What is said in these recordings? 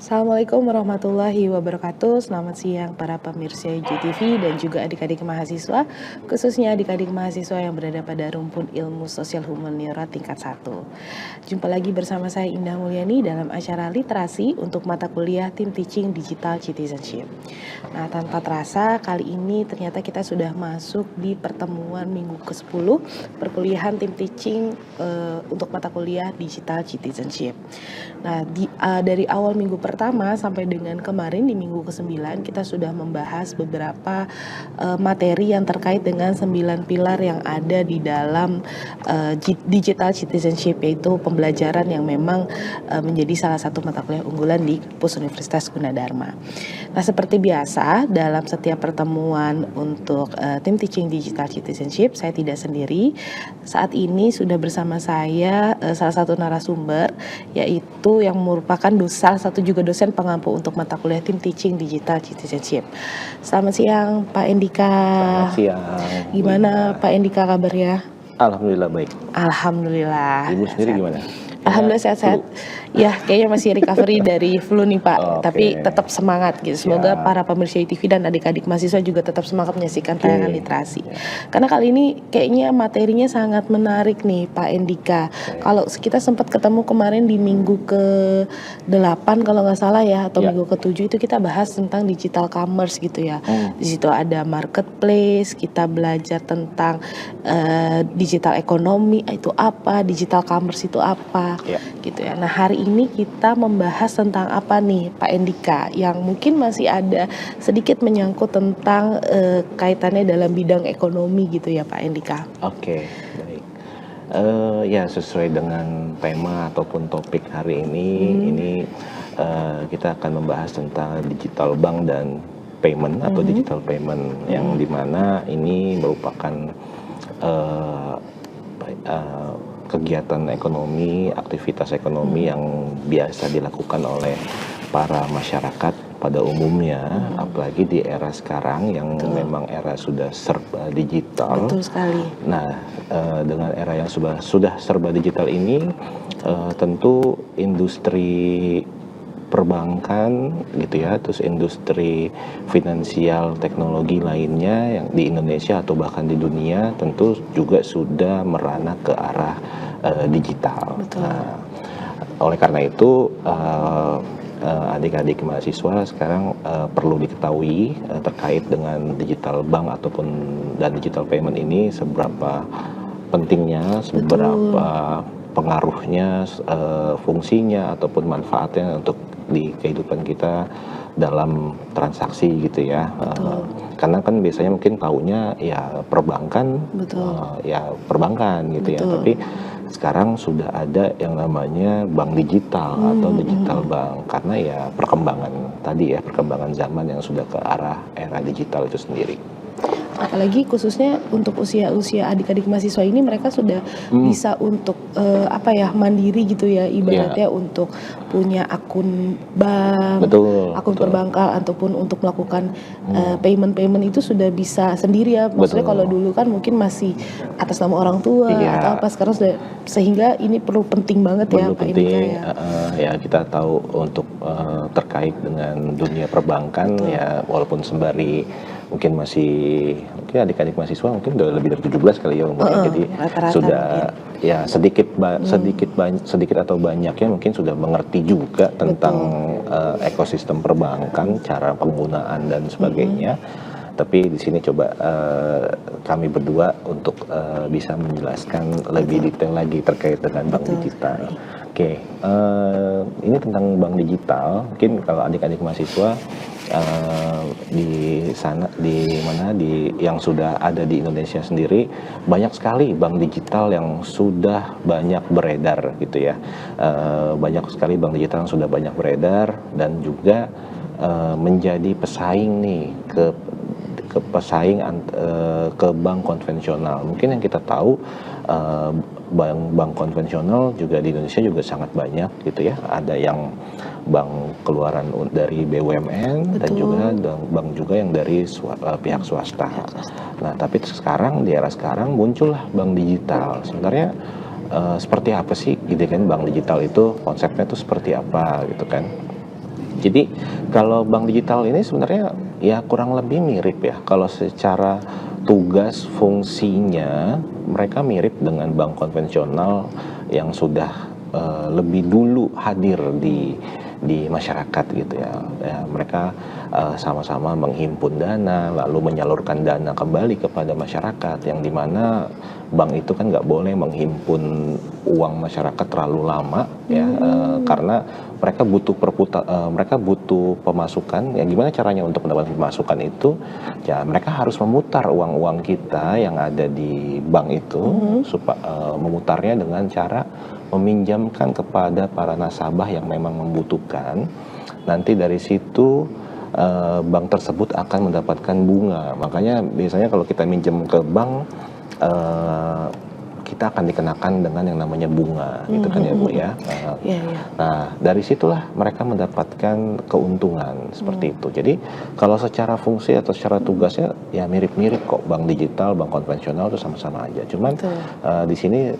Assalamualaikum warahmatullahi wabarakatuh. Selamat siang para pemirsa IGTV dan juga adik-adik mahasiswa, khususnya adik-adik mahasiswa yang berada pada rumpun ilmu sosial humaniora tingkat 1. Jumpa lagi bersama saya Indah Mulyani dalam acara literasi untuk mata kuliah Tim Teaching Digital Citizenship. Nah, tanpa terasa kali ini ternyata kita sudah masuk di pertemuan minggu ke-10 perkuliahan Tim Teaching untuk mata kuliah Digital Citizenship. Nah, dari awal minggu pertama sampai dengan kemarin di minggu ke-9 kita sudah membahas beberapa materi yang terkait dengan 9 pilar yang ada di dalam digital citizenship, yaitu pembelajaran yang memang menjadi salah satu mata kuliah unggulan di kampus Universitas Gunadarma. Nah, seperti biasa dalam setiap pertemuan untuk tim teaching digital citizenship, saya tidak sendiri. Saat ini sudah bersama saya salah satu narasumber, yaitu yang merupakan salah satu juga dosen pengampu untuk mata kuliah tim teaching digital citizenship. Selamat siang Pak Endika. Selamat siang. Gimana Pak Endika kabarnya? Alhamdulillah baik. Alhamdulillah. Ibu sendiri gimana? Alhamdulillah sehat-sehat. Ya, kayaknya masih recovery dari flu nih Pak. Oke. Tapi tetap semangat gitu. Semoga Siap. para pemirsa ITV dan adik-adik mahasiswa juga tetap semangat menyaksikan tayangan literasi. Karena kali ini kayaknya materinya sangat menarik nih Pak Endika. Kalau kita sempat ketemu kemarin di minggu ke-8 kalau nggak salah ya, atau minggu ke-7 itu kita bahas tentang digital commerce gitu ya. Di situ ada marketplace, kita belajar tentang digital ekonomi itu apa, digital commerce itu apa. Gitu ya. Nah, hari ini kita membahas tentang apa nih Pak Endika, yang mungkin masih ada sedikit menyangkut tentang kaitannya dalam bidang ekonomi gitu ya Pak Endika. Oke, baik. Ya, sesuai dengan tema ataupun topik hari ini kita akan membahas tentang digital bank dan payment atau digital payment, yang dimana ini merupakan kegiatan ekonomi, aktivitas ekonomi yang biasa dilakukan oleh para masyarakat pada umumnya, apalagi di era sekarang yang memang era sudah serba digital. Betul sekali. Nah, dengan era yang sudah serba digital ini, tentu industri perbankan gitu ya, terus industri finansial teknologi lainnya yang di Indonesia atau bahkan di dunia tentu juga sudah merana ke arah digital. Betul. Nah, oleh karena itu adik-adik mahasiswa sekarang perlu diketahui terkait dengan digital bank dan digital payment ini seberapa pentingnya, seberapa pengaruhnya, fungsinya ataupun manfaatnya untuk di kehidupan kita dalam transaksi gitu ya. Karena kan biasanya mungkin taunya ya perbankan, ya perbankan gitu ya. Tapi sekarang sudah ada yang namanya bank digital atau digital bank, karena ya perkembangan zaman yang sudah ke arah era digital itu sendiri. Apalagi khususnya untuk usia-usia adik-adik mahasiswa ini, mereka sudah bisa untuk mandiri gitu ya, ibaratnya untuk punya akun bank, akun perbankan ataupun untuk melakukan payment itu sudah bisa sendiri ya. Maksudnya kalau dulu kan mungkin masih atas nama orang tua atau apa, sekarang sudah, sehingga ini penting banget ya Pak Indika ya. Ya, kita tahu untuk terkait dengan dunia perbankan ya, walaupun sembari mungkin adik-adik mahasiswa mungkin udah lebih dari 17 kali ya umurnya, jadi sudah mungkin. Ya sedikit atau banyaknya mungkin sudah mengerti juga tentang ekosistem perbankan, cara penggunaan dan sebagainya. Tapi di sini coba kami berdua untuk bisa menjelaskan lebih detail lagi terkait dengan bank digital. Oke, ini tentang bank digital. Mungkin kalau adik-adik mahasiswa yang sudah ada di Indonesia sendiri, banyak sekali bank digital yang sudah banyak beredar gitu ya. Banyak sekali bank digital yang sudah banyak beredar dan juga menjadi pesaing nih ke bank konvensional. Mungkin yang kita tahu bank konvensional juga di Indonesia juga sangat banyak gitu ya. Ada yang bank keluaran dari BUMN dan juga bank juga yang dari pihak swasta. Nah, tapi sekarang di era sekarang muncullah bank digital. Sebenarnya seperti apa sih gitu kan bank digital itu, konsepnya itu seperti apa gitu kan? Jadi kalau bank digital ini sebenarnya ya kurang lebih mirip ya. Kalau secara tugas fungsinya mereka mirip dengan bank konvensional yang sudah lebih dulu hadir di masyarakat gitu ya. Ya mereka sama-sama menghimpun dana lalu menyalurkan dana kembali kepada masyarakat, yang dimana bank itu kan nggak boleh menghimpun uang masyarakat terlalu lama ya, karena mereka butuh pemasukan. Ya gimana caranya untuk mendapatkan pemasukan itu? Ya mereka harus memutar uang-uang kita yang ada di bank itu, memutarnya dengan cara meminjamkan kepada para nasabah yang memang membutuhkan. Nanti dari situ bank tersebut akan mendapatkan bunga. Makanya biasanya kalau kita minjem ke bank, kita akan dikenakan dengan yang namanya bunga, gitu kan ya Bu ya. Nah, dari situlah mereka mendapatkan keuntungan seperti itu. Jadi kalau secara fungsi atau secara tugasnya ya mirip-mirip kok, bank digital, bank konvensional itu sama-sama aja. Cuman di sini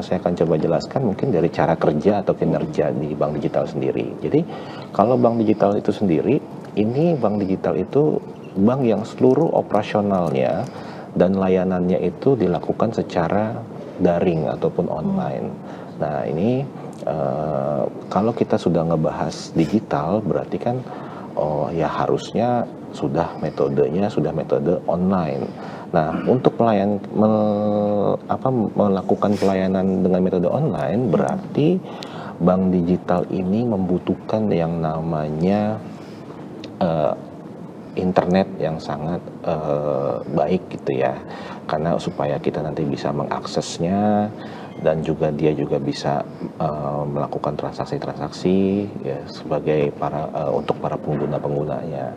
saya akan coba jelaskan mungkin dari cara kerja atau kinerja di bank digital sendiri. Jadi kalau bank digital itu sendiri, ini bank digital itu bank yang seluruh operasionalnya dan layanannya itu dilakukan secara daring ataupun online. Nah ini kalau kita sudah ngebahas digital berarti kan ya harusnya sudah metodenya sudah metode online. Nah untuk melakukan pelayanan dengan metode online berarti bank digital ini membutuhkan yang namanya internet yang sangat baik gitu ya, karena supaya kita nanti bisa mengaksesnya dan juga dia juga bisa melakukan transaksi-transaksi ya sebagai untuk para pengguna-penggunanya.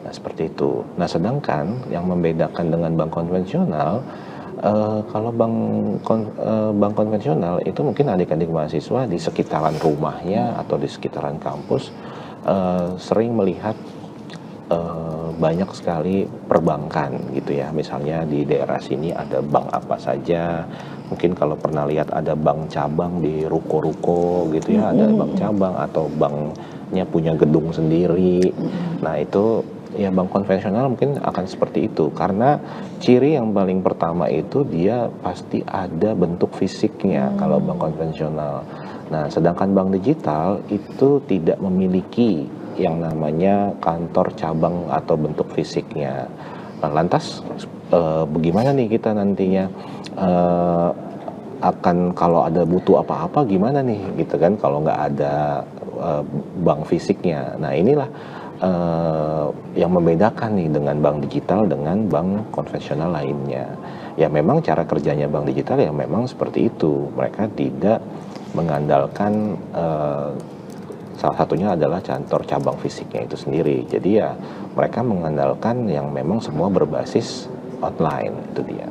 Nah seperti itu. Nah sedangkan yang membedakan dengan bank konvensional, kalau bank konvensional itu mungkin adik-adik mahasiswa di sekitaran rumahnya atau di sekitaran kampus sering melihat banyak sekali perbankan gitu ya. Misalnya di daerah sini ada bank apa saja. Mungkin kalau pernah lihat ada bank cabang di ruko-ruko gitu ya, ada bank cabang atau banknya punya gedung sendiri. Nah itu ya bank konvensional mungkin akan seperti itu, karena ciri yang paling pertama itu dia pasti ada bentuk fisiknya kalau bank konvensional. Nah sedangkan bank digital itu tidak memiliki yang namanya kantor cabang atau bentuk fisiknya. Nah, lantas bagaimana nih kita nantinya akan kalau ada butuh apa-apa gimana nih gitu kan kalau nggak ada bank fisiknya. Nah inilah yang membedakan nih dengan bank digital dengan bank konvensional lainnya. Ya memang cara kerjanya bank digital ya memang seperti itu. Mereka tidak mengandalkan salah satunya adalah kantor cabang fisiknya itu sendiri. Jadi ya mereka mengandalkan yang memang semua berbasis online, itu dia.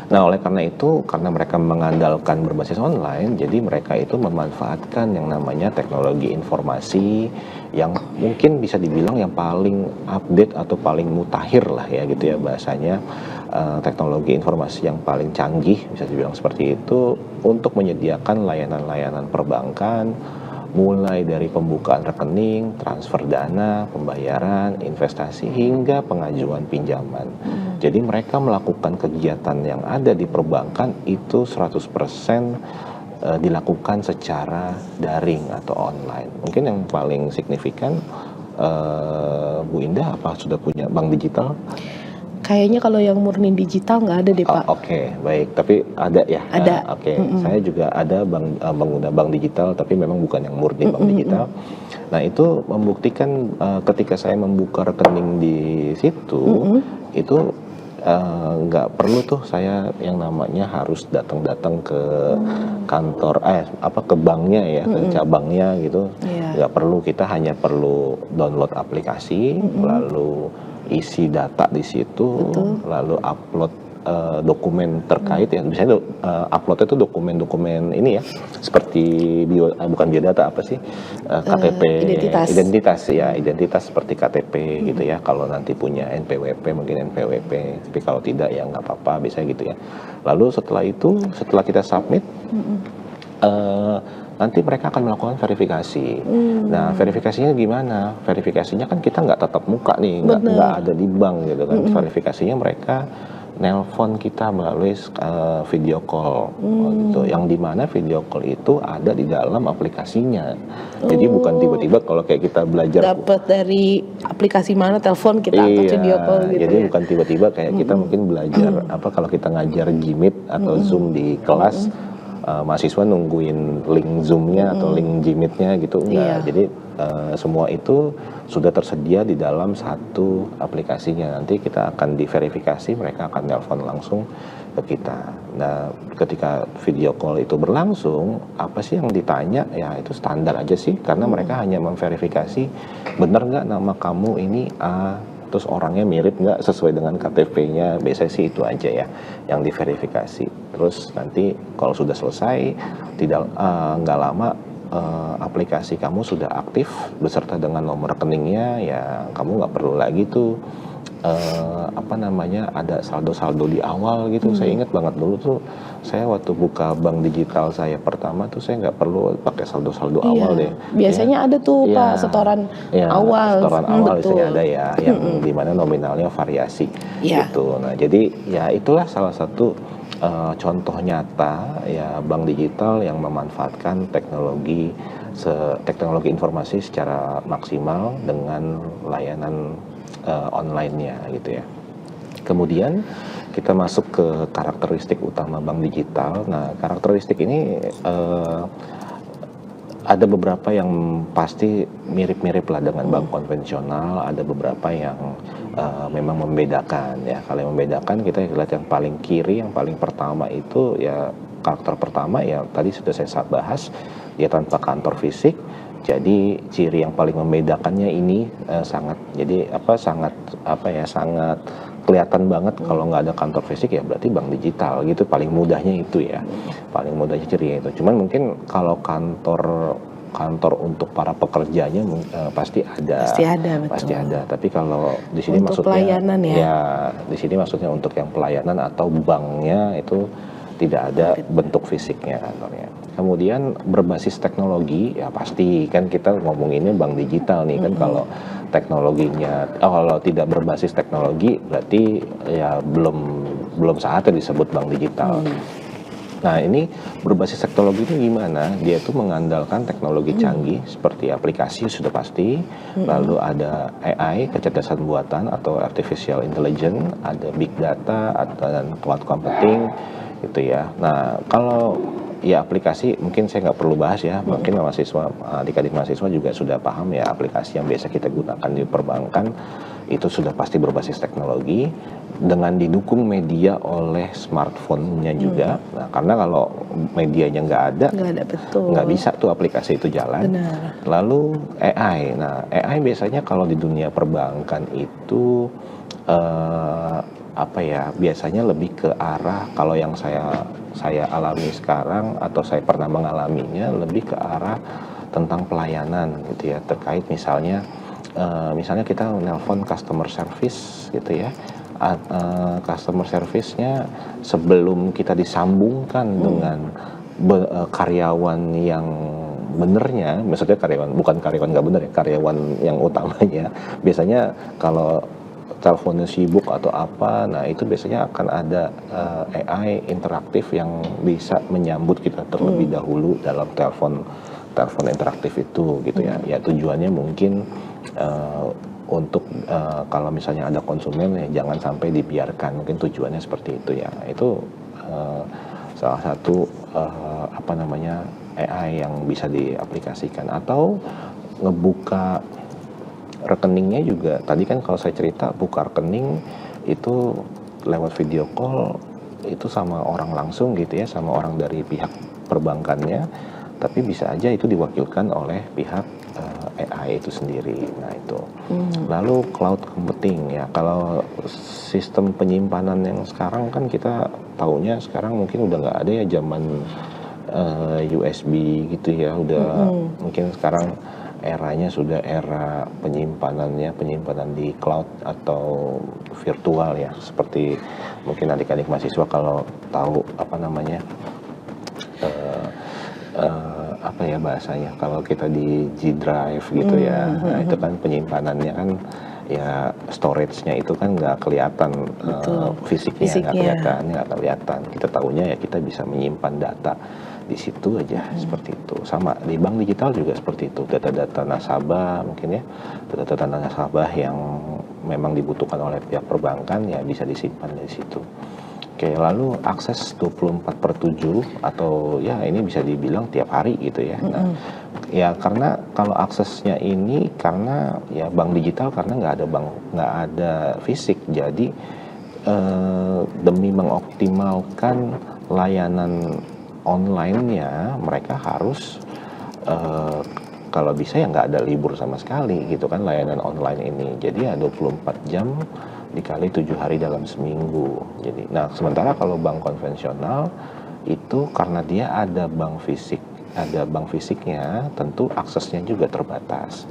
Nah oleh karena itu, karena mereka mengandalkan berbasis online, jadi mereka itu memanfaatkan yang namanya teknologi informasi yang mungkin bisa dibilang yang paling update atau paling mutakhir lah ya gitu ya bahasanya. Teknologi informasi yang paling canggih bisa dibilang seperti itu untuk menyediakan layanan-layanan perbankan, mulai dari pembukaan rekening, transfer dana, pembayaran, investasi, hingga pengajuan pinjaman. Jadi mereka melakukan kegiatan yang ada di perbankan itu 100% dilakukan secara daring atau online. Mungkin yang paling signifikan, Bu Indah apa sudah punya bank digital? Kayaknya kalau yang murni digital nggak ada deh Pak. Oke, baik. Tapi ada ya? Ada. Oke, saya juga ada pengguna bank digital, tapi memang bukan yang murni bank digital. Nah itu membuktikan ketika saya membuka rekening di situ, itu nggak perlu tuh saya yang namanya harus datang-datang ke kantor, ke banknya ya, ke cabangnya gitu. Nggak perlu, kita hanya perlu download aplikasi, lalu isi data di situ, lalu upload dokumen terkait ya. Biasanya upload itu dokumen-dokumen ini ya, seperti bukan biodata apa sih, KTP, identitas seperti KTP gitu ya. Kalau nanti punya NPWP mungkin NPWP, tapi kalau tidak ya nggak apa-apa, biasanya gitu ya. Lalu setelah itu, setelah kita submit, nanti mereka akan melakukan verifikasi. Nah, verifikasinya gimana? Verifikasinya kan kita nggak tatap muka nih, nggak Bener. ada di bank gitu kan. Verifikasinya mereka nelpon kita melalui video call gitu. Yang dimana video call itu ada di dalam aplikasinya. Jadi bukan tiba-tiba kalau kayak kita belajar. Dapat dari aplikasi mana telepon kita angkat video call gitu Jadi ya. bukan tiba-tiba kayak kita mungkin belajar kalau kita ngajar Gmeet atau Zoom di kelas, mahasiswa nungguin link Zoom-nya atau link Gmeet-nya gitu, enggak. Iya. Jadi semua itu sudah tersedia di dalam satu aplikasinya. Nanti kita akan diverifikasi, mereka akan telepon langsung ke kita. Nah, ketika video call itu berlangsung, apa sih yang ditanya? Ya itu standar aja sih, karena mereka hanya memverifikasi benar nggak nama kamu ini terus orangnya mirip nggak sesuai dengan KTP-nya. Biasanya sih itu aja ya yang diverifikasi. Terus nanti kalau sudah selesai, tidak nggak lama aplikasi kamu sudah aktif beserta dengan nomor rekeningnya, ya kamu nggak perlu lagi tuh ada saldo-saldo di awal gitu. Saya ingat banget dulu tuh, saya waktu buka bank digital saya pertama tuh saya nggak perlu pakai saldo-saldo awal deh. Biasanya ada tuh Iya. Pak setoran awal. Setoran awal Betul. biasanya ada ya, yang dimana nominalnya variasi Iya. gitu. Nah, jadi ya itulah salah satu contoh nyata ya bank digital yang memanfaatkan teknologi informasi secara maksimal dengan layanan online-nya gitu ya. Kemudian kita masuk ke karakteristik utama bank digital. Nah, karakteristik ini ada beberapa yang pasti mirip-mirip lah dengan bank konvensional, ada beberapa yang memang membedakan ya. Kalau yang membedakan kita lihat yang paling kiri, yang paling pertama itu ya karakter pertama ya tadi sudah saya bahas, dia tanpa kantor fisik. Jadi ciri yang paling membedakannya ini sangat kelihatan banget kalau nggak ada kantor fisik ya berarti bank digital gitu, paling mudahnya itu ya, paling mudahnya cirinya itu. Cuman mungkin kalau kantor untuk para pekerjanya pasti ada, betul. Tapi kalau di sini Untuk maksudnya pelayanan ya? di sini maksudnya untuk yang pelayanan atau banknya itu tidak ada bentuk fisiknya kantornya. Kemudian berbasis teknologi ya pasti kan kita ngomonginnya bank digital nih kan. Kalau teknologinya kalau tidak berbasis teknologi berarti ya belum saatnya disebut bank digital. Nah, ini berbasis teknologi itu gimana? Dia itu mengandalkan teknologi canggih seperti aplikasi sudah pasti, lalu ada AI, kecerdasan buatan atau artificial intelligence, ada big data, dan cloud computing gitu ya. Nah, kalau ya aplikasi mungkin saya nggak perlu bahas ya, mungkin mahasiswa, adik-adik mahasiswa juga sudah paham ya, aplikasi yang biasa kita gunakan di perbankan itu sudah pasti berbasis teknologi dengan didukung media oleh smartphone-nya juga. Nah, karena kalau medianya nggak ada, betul. nggak bisa tuh aplikasi itu jalan. Benar. Lalu AI, nah AI biasanya kalau di dunia perbankan itu biasanya lebih ke arah, kalau yang saya alami sekarang atau saya pernah mengalaminya lebih ke arah tentang pelayanan gitu ya, terkait misalnya kita nelpon customer service gitu ya, customer service-nya sebelum kita disambungkan dengan karyawan yang benernya, maksudnya bukan karyawan nggak bener ya, karyawan yang utamanya. Biasanya kalau teleponnya sibuk atau apa, nah itu biasanya akan ada AI interaktif yang bisa menyambut kita terlebih dahulu dalam telepon interaktif itu gitu ya. Ya tujuannya mungkin untuk kalau misalnya ada konsumen ya jangan sampai dibiarkan, mungkin tujuannya seperti itu ya. Itu salah satu AI yang bisa diaplikasikan. Atau ngebuka rekeningnya juga, tadi kan kalau saya cerita buka rekening itu lewat video call itu sama orang langsung gitu ya, sama orang dari pihak perbankannya, tapi bisa aja itu diwakilkan oleh pihak AI itu sendiri. Nah itu. Lalu cloud computing ya, kalau sistem penyimpanan yang sekarang kan kita taunya sekarang mungkin udah nggak ada ya zaman USB gitu ya, udah mungkin sekarang eranya sudah era penyimpanan di cloud atau virtual ya, seperti mungkin adik-adik mahasiswa kalau tahu apa ya bahasanya, kalau kita di G Drive gitu ya, nah itu kan penyimpanannya kan ya storage-nya itu kan nggak kelihatan, Betul. fisiknya nggak Fisiknya. kelihatan, kita tahunya ya kita bisa menyimpan data di situ aja, seperti itu. Sama di bank digital juga seperti itu, data-data nasabah mungkin ya, data-data nasabah yang memang dibutuhkan oleh pihak perbankan ya bisa disimpan di situ. Oke, lalu akses 24/7 atau ya ini bisa dibilang tiap hari gitu ya. Nah, ya karena kalau aksesnya ini karena ya bank digital karena nggak ada fisik, jadi demi mengoptimalkan layanan online-nya mereka harus eh, kalau bisa ya nggak ada libur sama sekali gitu kan layanan online ini. Jadi ya 24 jam dikali 7 hari dalam seminggu. Jadi, nah sementara kalau bank konvensional itu karena dia ada bank fisiknya, tentu aksesnya juga terbatas.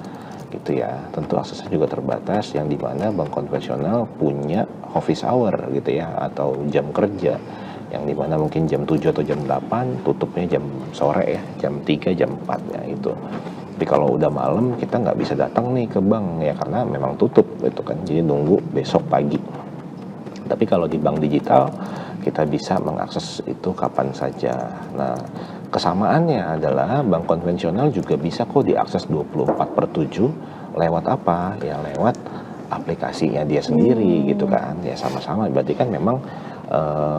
Gitu ya, tentu aksesnya juga terbatas yang dimana bank konvensional punya office hour gitu ya, atau jam kerja yang dimana mungkin jam 7 atau jam 8 tutupnya jam sore ya, jam 3, jam 4 ya itu. Tapi kalau udah malam kita nggak bisa datang nih ke bank ya karena memang tutup gitu kan, jadi nunggu besok pagi. Tapi kalau di bank digital kita bisa mengakses itu kapan saja. Nah, kesamaannya adalah bank konvensional juga bisa kok diakses 24/7 lewat apa? Ya lewat aplikasinya dia sendiri gitu kan. Ya sama-sama berarti kan memang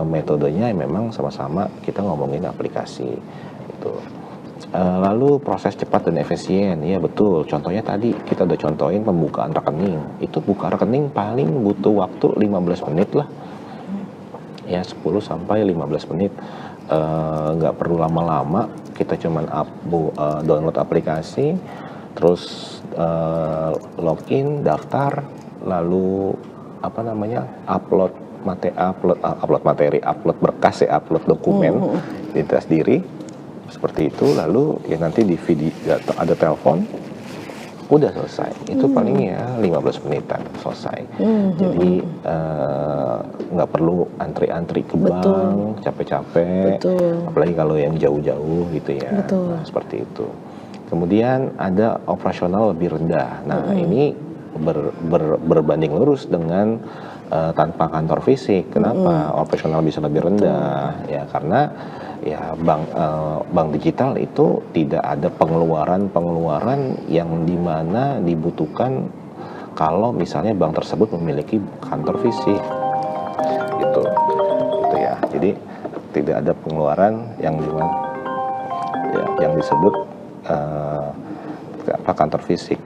metodenya memang sama-sama kita ngomongin aplikasi itu. Lalu proses cepat dan efisien, ya betul. Contohnya tadi kita udah contohin pembukaan rekening. Itu buka rekening paling butuh waktu 15 menit lah. Ya 10 sampai 15 menit. Nggak perlu lama-lama. Kita cuman download aplikasi, terus login, daftar, lalu apa namanya upload materi, upload berkas ya, upload dokumen, identitas diri seperti itu. Lalu ya nanti di video ada telepon, udah selesai. Itu paling ya 15 menitan selesai. Jadi nggak perlu antri-antri ke bank, capek-capek. Betul. Apalagi kalau yang jauh-jauh gitu ya. Betul. Nah, seperti itu. Kemudian ada operasional lebih rendah. Nah, ini berbanding lurus dengan tanpa kantor fisik. Kenapa operasional bisa lebih rendah? Ya karena ya bank digital itu tidak ada pengeluaran yang dimana dibutuhkan kalau misalnya bank tersebut memiliki kantor fisik gitu ya. Jadi tidak ada pengeluaran yang dimana ya, yang disebut kantor fisik.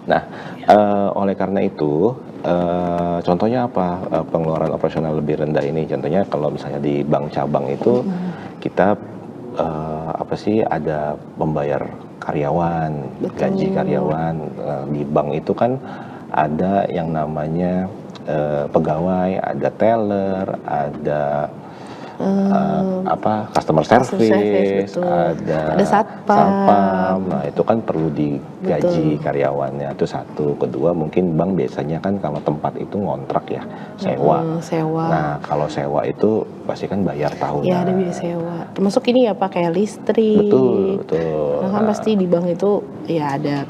Nah, oleh karena itu, contohnya apa pengeluaran operasional lebih rendah ini? Contohnya kalau misalnya di bank cabang itu kita ada membayar karyawan, gaji karyawan. Di bank itu kan ada yang namanya pegawai, ada teller, ada customer service, ada satpam. Nah, itu kan perlu digaji karyawannya. Itu satu. Kedua, mungkin bank biasanya kan kalau tempat itu ngontrak ya, sewa. Nah, kalau sewa itu pasti kan bayar tahunan. Ya, ada biaya sewa. Termasuk ini ya Pak, kayak listrik. Betul. Nah, kan pasti di bank itu ya ada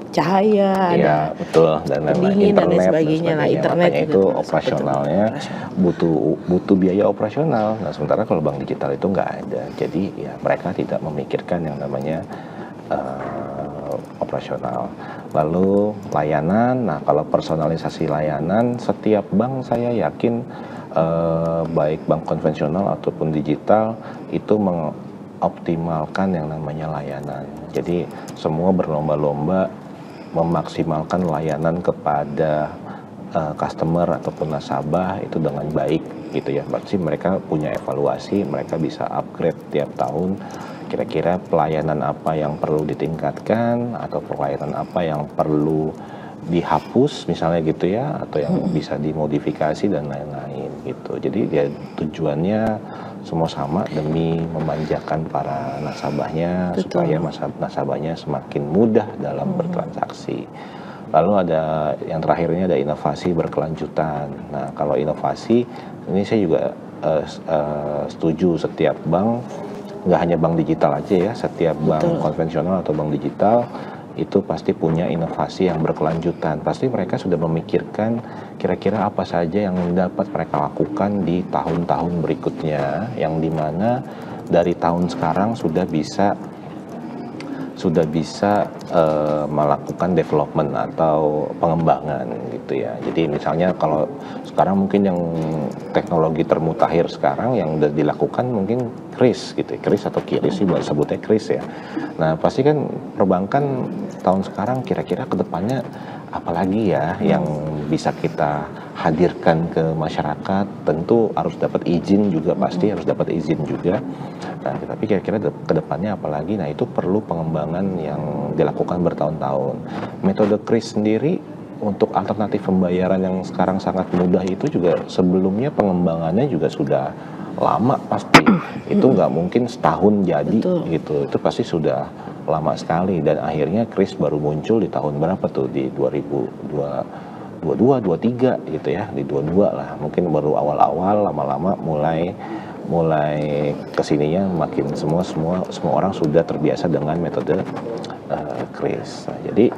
cahaya, ya, ada betul, dan lain-lain, pendingin dan lain internet sebagainya lah. Internet makanya juga itu termasuk. operasionalnya butuh biaya operasional. Nah, sementara kalau bank digital itu nggak ada, jadi ya mereka tidak memikirkan yang namanya operasional. Lalu layanan, nah kalau personalisasi layanan setiap bank saya yakin baik bank konvensional ataupun digital itu optimalkan yang namanya layanan. Jadi semua berlomba-lomba memaksimalkan layanan kepada customer ataupun nasabah itu dengan baik gitu ya. Berarti mereka punya evaluasi, mereka bisa upgrade tiap tahun. Kira-kira pelayanan apa yang perlu ditingkatkan atau pelayanan apa yang perlu dihapus misalnya gitu ya, atau yang bisa dimodifikasi dan lain-lain gitu. Jadi ya tujuannya semua sama demi memanjakan para nasabahnya. Betul. Supaya nasabahnya semakin mudah dalam bertransaksi. Lalu ada yang terakhirnya ada inovasi berkelanjutan. Nah, kalau inovasi ini saya juga setuju setiap bank nggak hanya bank digital aja ya, setiap bank Betul. konvensional atau bank digital itu pasti punya inovasi yang berkelanjutan. Pasti mereka sudah memikirkan kira-kira apa saja yang dapat mereka lakukan di tahun-tahun berikutnya, yang dimana dari tahun sekarang melakukan development atau pengembangan gitu ya. Jadi misalnya kalau sekarang mungkin yang teknologi termutakhir sekarang yang udah dilakukan mungkin kris gitu, kris atau kiris sih sebutnya kris ya. Nah pasti kan perbankan tahun sekarang kira-kira kedepannya apalagi ya yang bisa kita hadirkan ke masyarakat. Tentu harus dapat izin juga, pasti harus dapat izin juga. Nah, tapi kira-kira ke depannya apalagi, nah itu perlu pengembangan yang dilakukan bertahun-tahun. Metode kris sendiri untuk alternatif pembayaran yang sekarang sangat mudah itu juga sebelumnya pengembangannya juga sudah lama pasti. Itu nggak mungkin setahun jadi. Betul. Gitu. Itu pasti sudah lama sekali, dan akhirnya kris baru muncul di tahun berapa tuh, di 2022, 23 gitu ya, di 22 lah. Mungkin baru awal-awal, lama-lama mulai kesininya makin semua orang sudah terbiasa dengan metode kris. Nah, jadi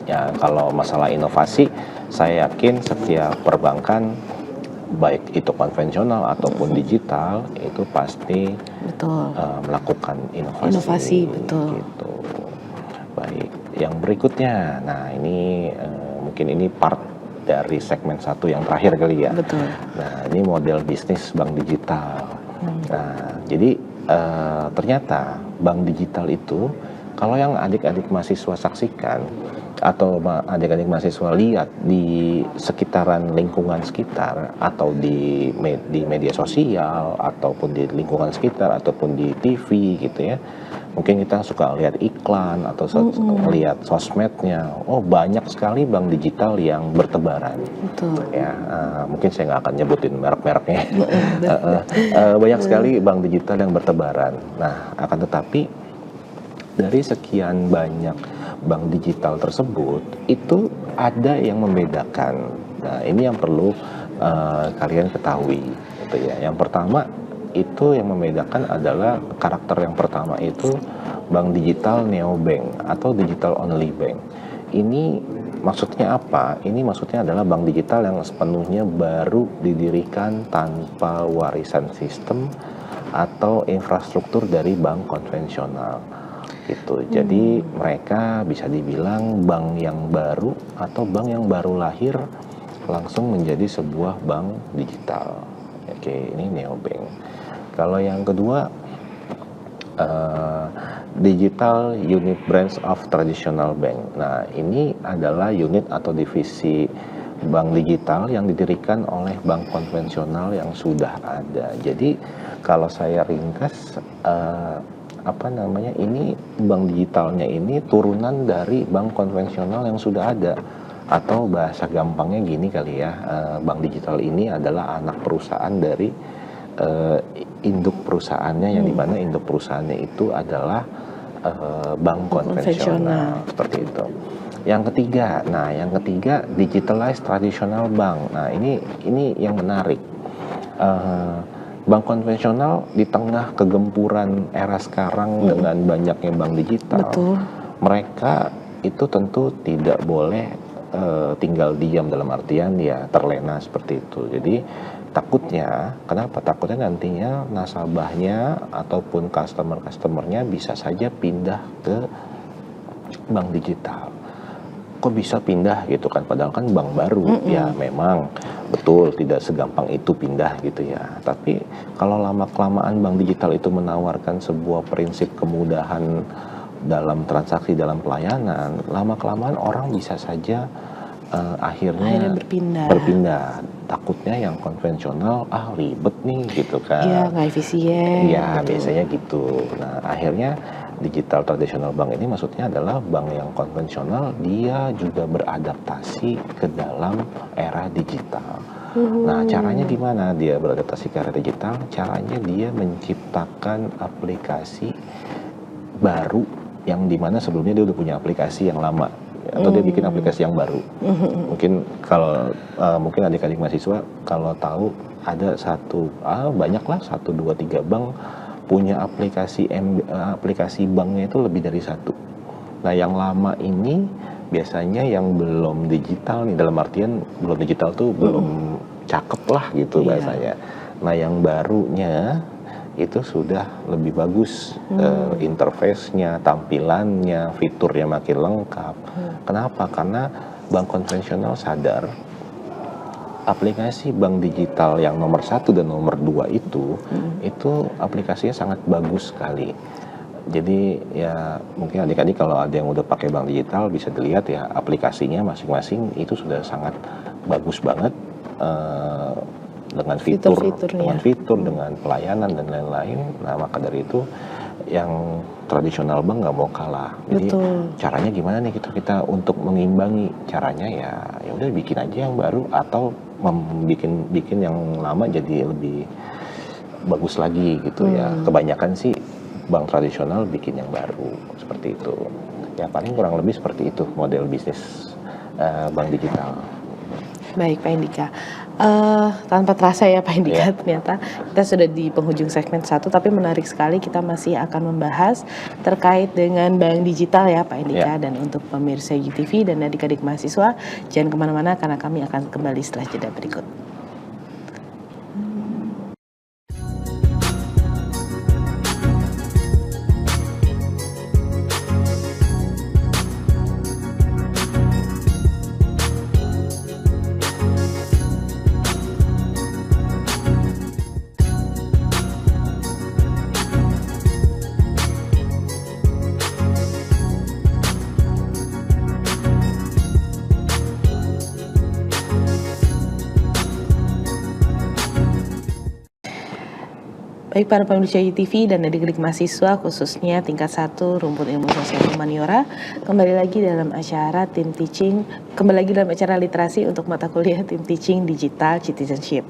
ya kalau masalah inovasi, saya yakin setiap perbankan baik itu konvensional ataupun digital itu pasti Betul. melakukan Inovasi, betul. gitu. Baik, yang berikutnya, nah ini mungkin ini part dari segmen 1 yang terakhir kali ya. Betul. Nah ini model bisnis bank digital. Nah jadi ternyata bank digital itu, kalau yang adik-adik mahasiswa saksikan atau adik-adik mahasiswa lihat di sekitaran lingkungan sekitar, atau di media sosial, ataupun di lingkungan sekitar, ataupun di TV gitu ya, mungkin kita suka lihat iklan atau lihat sosmednya, oh banyak sekali bank digital yang bertebaran. Betul. Ya, mungkin saya nggak akan nyebutin merek-mereknya. Banyak sekali bank digital yang bertebaran. Nah, akan tetapi dari sekian banyak bank digital tersebut, itu ada yang membedakan. Nah, ini yang perlu kalian ketahui, gitu ya. Yang pertama itu yang membedakan adalah karakter yang pertama itu bank digital neobank atau digital only bank. Ini maksudnya apa? Ini maksudnya adalah bank digital yang sepenuhnya baru didirikan tanpa warisan sistem atau infrastruktur dari bank konvensional gitu. Jadi mereka bisa dibilang bank yang baru atau bank yang baru lahir langsung menjadi sebuah bank digital. Oke, ini neobank. Kalau yang kedua, digital unit branch of traditional bank. Nah, ini adalah unit atau divisi bank digital yang didirikan oleh bank konvensional yang sudah ada. Jadi kalau saya ringkas, ini bank digitalnya ini turunan dari bank konvensional yang sudah ada, atau bahasa gampangnya gini kali ya, bank digital ini adalah anak perusahaan dari induk perusahaannya, yang dimana induk perusahaannya itu adalah bank konvensional seperti itu. Yang ketiga digitalized traditional bank. Nah ini yang menarik. Bank konvensional di tengah kegempuran era sekarang dengan banyaknya bank digital, Betul. mereka itu tentu tidak boleh tinggal diam, dalam artian ya terlena seperti itu. Jadi kenapa? Takutnya nantinya nasabahnya ataupun customer-customernya bisa saja pindah ke bank digital. Kok bisa pindah gitu kan, padahal kan bank baru. Ya memang betul tidak segampang itu pindah gitu ya, tapi kalau lama-kelamaan bank digital itu menawarkan sebuah prinsip kemudahan dalam transaksi, dalam pelayanan, lama-kelamaan orang bisa saja akhirnya berpindah. Takutnya yang konvensional ribet nih gitu kan. Iya, nggak efisien. Iya, biasanya gitu. Nah, akhirnya digital traditional bank ini maksudnya adalah bank yang konvensional, dia juga beradaptasi ke dalam era digital. Nah, caranya gimana dia beradaptasi ke era digital? Caranya dia menciptakan aplikasi baru yang dimana sebelumnya dia udah punya aplikasi yang lama, atau dia bikin aplikasi yang baru. Mungkin kalau mungkin adik-adik mahasiswa kalau tahu ada 1, 2, 3 bank punya aplikasi banknya itu lebih dari satu. Nah, yang lama ini biasanya yang belum digital nih, dalam artian belum digital tuh belum cakep lah gitu bahasanya. Nah, yang barunya itu sudah lebih bagus, interface-nya, tampilannya, fiturnya makin lengkap. Kenapa? Karena bank konvensional sadar aplikasi bank digital yang nomor 1 dan nomor 2 itu aplikasinya sangat bagus sekali. Jadi ya mungkin adik-adik kalau ada yang udah pakai bank digital bisa dilihat ya aplikasinya masing-masing itu sudah sangat bagus banget, dengan fitur, dengan pelayanan dan lain-lain. Nah, maka dari itu yang tradisional bank nggak mau kalah. Jadi caranya gimana nih kita untuk mengimbangi? Caranya ya udah bikin aja yang baru atau bikin yang lama jadi lebih bagus lagi gitu ya. Kebanyakan sih bank tradisional bikin yang baru seperti itu. Ya paling kurang lebih seperti itu model bisnis bank digital. Baik Pak Indika, tanpa terasa ya Pak Indika, ternyata kita sudah di penghujung segmen 1, tapi menarik sekali kita masih akan membahas terkait dengan bank digital ya Pak Indika. Dan untuk pemirsa GTV dan adik-adik mahasiswa, jangan kemana-mana karena kami akan kembali setelah jeda berikut. Baik para pemirsa ITV dan adik-adik mahasiswa khususnya tingkat 1 Rumpun Ilmu Sosial Humaniora, kembali lagi dalam acara literasi untuk mata kuliah Tim Teaching Digital Citizenship.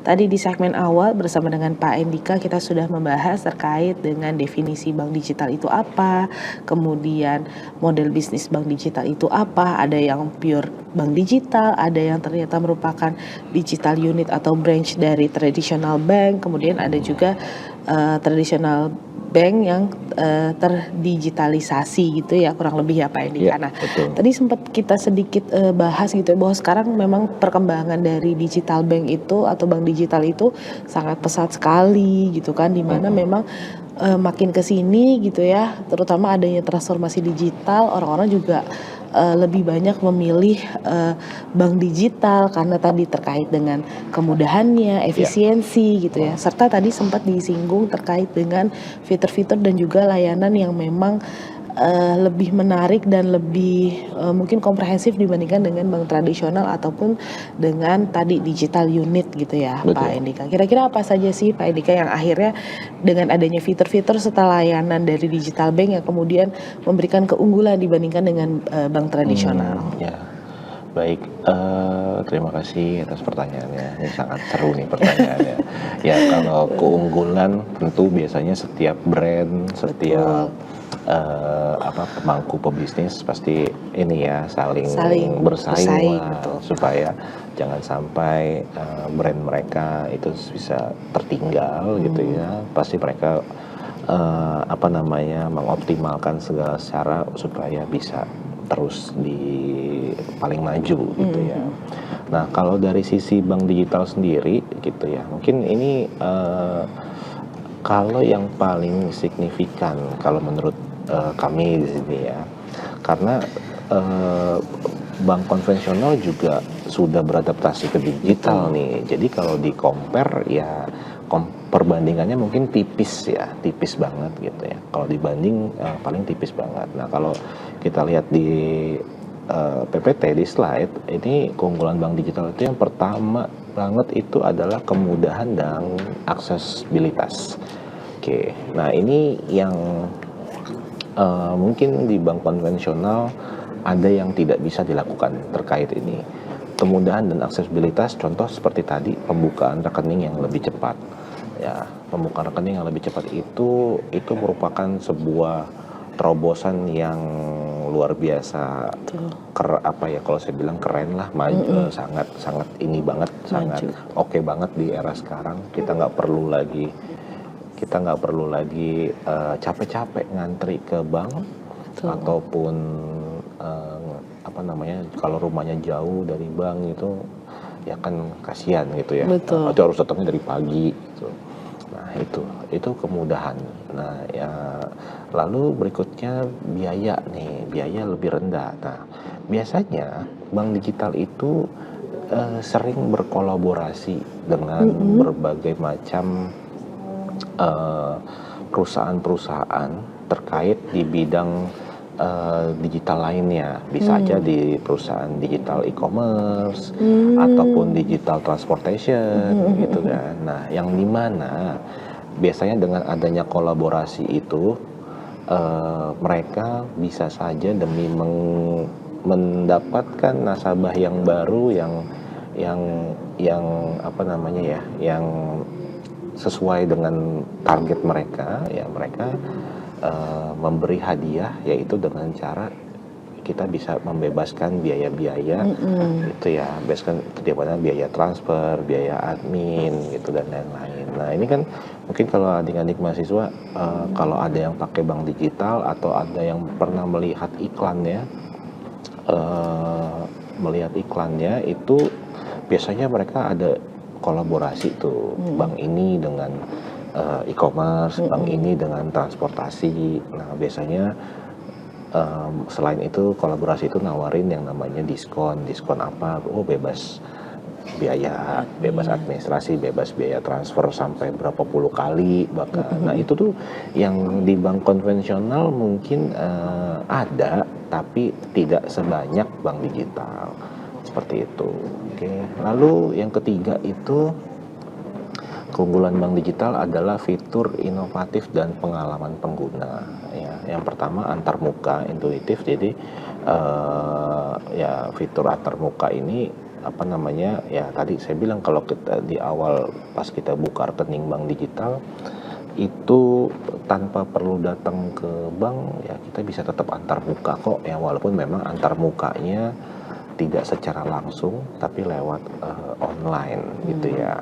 Tadi di segmen awal bersama dengan Pak Indika kita sudah membahas terkait dengan definisi bank digital itu apa, kemudian model bisnis bank digital itu apa, ada yang pure bank digital, ada yang ternyata merupakan digital unit atau branch dari traditional bank, kemudian ada juga tradisional bank yang terdigitalisasi gitu ya, kurang lebih ya Pak Indika. Nah, tadi sempat kita sedikit bahas gitu ya, bahwa sekarang memang perkembangan dari digital bank itu atau bank digital itu sangat pesat sekali gitu kan, dimana memang makin kesini gitu ya, terutama adanya transformasi digital, orang-orang juga lebih banyak memilih bank digital karena tadi terkait dengan kemudahannya, efisiensi gitu ya. Serta tadi sempat disinggung terkait dengan fitur-fitur dan juga layanan yang memang lebih menarik dan lebih mungkin komprehensif dibandingkan dengan bank tradisional ataupun dengan tadi digital unit gitu ya. Pak Indika. Kira-kira apa saja sih Pak Indika yang akhirnya dengan adanya fitur-fitur serta layanan dari digital bank yang kemudian memberikan keunggulan dibandingkan dengan bank tradisional? Baik, terima kasih atas pertanyaannya. Ini sangat seru nih pertanyaannya. Ya, kalau keunggulan tentu biasanya setiap brand, setiap pemangku pebisnis pasti ini ya saling bersaing supaya jangan sampai brand mereka itu bisa tertinggal gitu ya. Pasti mereka mengoptimalkan segala cara supaya bisa terus di paling maju gitu ya. Nah, kalau dari sisi bank digital sendiri gitu ya, mungkin ini kalau yang paling signifikan kalau menurut kami di sini ya, karena bank konvensional juga sudah beradaptasi ke digital nih. Jadi kalau di compare ya perbandingannya mungkin tipis banget gitu ya. Kalau dibanding paling tipis banget. Nah, kalau kita lihat di PPT di slide, ini keunggulan bank digital itu yang pertama banget itu adalah kemudahan dan aksesibilitas. Oke, nah ini yang mungkin di bank konvensional ada yang tidak bisa dilakukan terkait ini. Kemudahan dan aksesibilitas, contoh seperti tadi pembukaan rekening yang lebih cepat. Ya, pembukaan rekening yang lebih cepat itu merupakan sebuah terobosan yang luar biasa. Kalau saya bilang keren lah, sangat oke banget di era sekarang. Kita nggak perlu lagi kita nggak perlu lagi capek-capek ngantri ke bank, Betul. ataupun kalau rumahnya jauh dari bank itu ya kan kasihan gitu ya. Betul. Atau harus datangnya dari pagi gitu. Nah itu kemudahan. Nah ya, lalu berikutnya biaya nih, biaya lebih rendah. Nah biasanya bank digital itu sering berkolaborasi dengan berbagai macam perusahaan-perusahaan terkait di bidang digital lainnya. Bisa aja di perusahaan digital e-commerce ataupun digital transportation gitu kan. Nah yang dimana biasanya dengan adanya kolaborasi itu mereka bisa saja demi mendapatkan nasabah yang baru yang yang sesuai dengan target mereka, ya mereka memberi hadiah, yaitu dengan cara kita bisa membebaskan biaya-biaya itu ya, bebaskan di mana biaya transfer, biaya admin gitu dan lain-lain. Nah ini kan mungkin kalau adik-adik mahasiswa kalau ada yang pakai bank digital atau ada yang pernah melihat iklannya, itu biasanya mereka ada kolaborasi tuh, bank ini dengan e-commerce, bank ini dengan transportasi. Nah biasanya selain itu kolaborasi itu nawarin yang namanya diskon apa? Oh bebas biaya, bebas administrasi, bebas biaya transfer sampai berapa puluh kali bahkan. Nah itu tuh yang di bank konvensional mungkin ada, tapi tidak sebanyak bank digital seperti itu. Oke. Lalu yang ketiga itu, keunggulan bank digital adalah fitur inovatif dan pengalaman pengguna. Ya, yang pertama antarmuka, intuitif. Jadi ya fitur antarmuka ini ya tadi saya bilang kalau kita di awal pas kita buka rekening bank digital itu tanpa perlu datang ke bank, ya kita bisa tetap antarmuka kok ya, walaupun memang antarmukanya tidak secara langsung tapi lewat online gitu ya.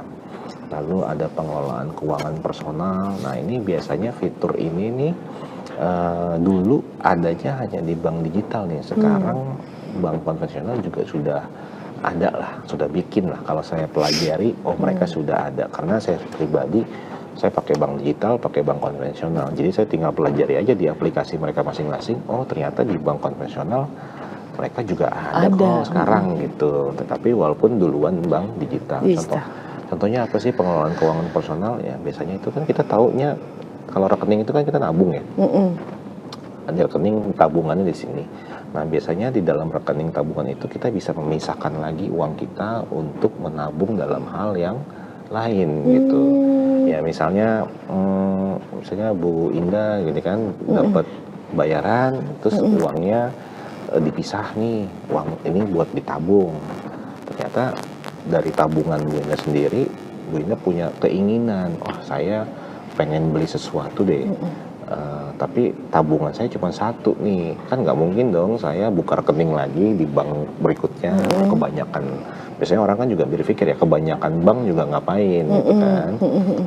Lalu ada pengelolaan keuangan personal. Nah ini biasanya fitur ini nih dulu adanya hanya di bank digital nih. Sekarang bank konvensional juga sudah ada lah, sudah bikin lah. Kalau saya pelajari, mereka sudah ada. Karena saya pribadi, saya pakai bank digital, pakai bank konvensional. Jadi saya tinggal pelajari aja di aplikasi mereka masing-masing. Oh ternyata di bank konvensional mereka juga ada kok sekarang gitu. Tetapi walaupun duluan bank digital. Contohnya apa sih pengelolaan keuangan personal? Ya biasanya itu kan kita taunya kalau rekening itu kan kita nabung ya. Ada rekening tabungannya di sini. Nah biasanya di dalam rekening tabungan itu kita bisa memisahkan lagi uang kita untuk menabung dalam hal yang lain gitu. Ya misalnya Bu Indah gitu kan dapat bayaran, terus uangnya dipisah nih, uang ini buat ditabung. Ternyata dari tabungan Bu Indah sendiri, Bu Indah punya keinginan, saya pengen beli sesuatu deh. Tapi tabungan saya cuma satu nih, kan nggak mungkin dong saya buka rekening lagi di bank berikutnya. Kebanyakan, biasanya orang kan juga berpikir ya, kebanyakan bank juga ngapain gitu kan.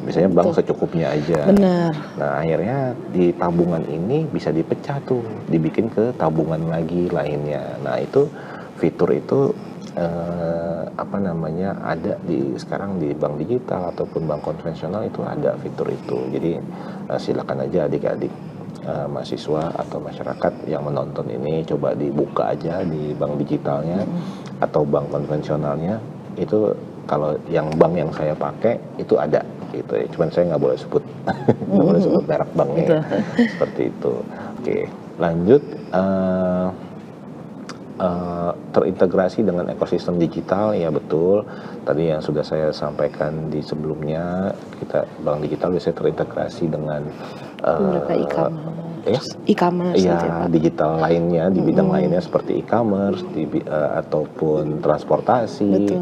Biasanya bank secukupnya aja. Benar. Nah akhirnya di tabungan ini bisa dipecah tuh, dibikin ke tabungan lagi lainnya. Nah itu fitur itu ada sekarang di bank digital ataupun bank konvensional itu ada fitur itu. Jadi silakan aja adik-adik mahasiswa atau masyarakat yang menonton ini coba dibuka aja di bank digitalnya atau bank konvensionalnya. Itu kalau yang bank yang saya pakai itu ada gitu ya. Cuman saya nggak boleh sebut nggak boleh sebut merek banknya seperti itu. Oke, lanjut. Terintegrasi dengan ekosistem digital, ya betul. Tadi yang sudah saya sampaikan di sebelumnya, kita bank digital biasanya terintegrasi dengan e-commerce ya, digital lainnya di bidang lainnya seperti e-commerce ataupun transportasi.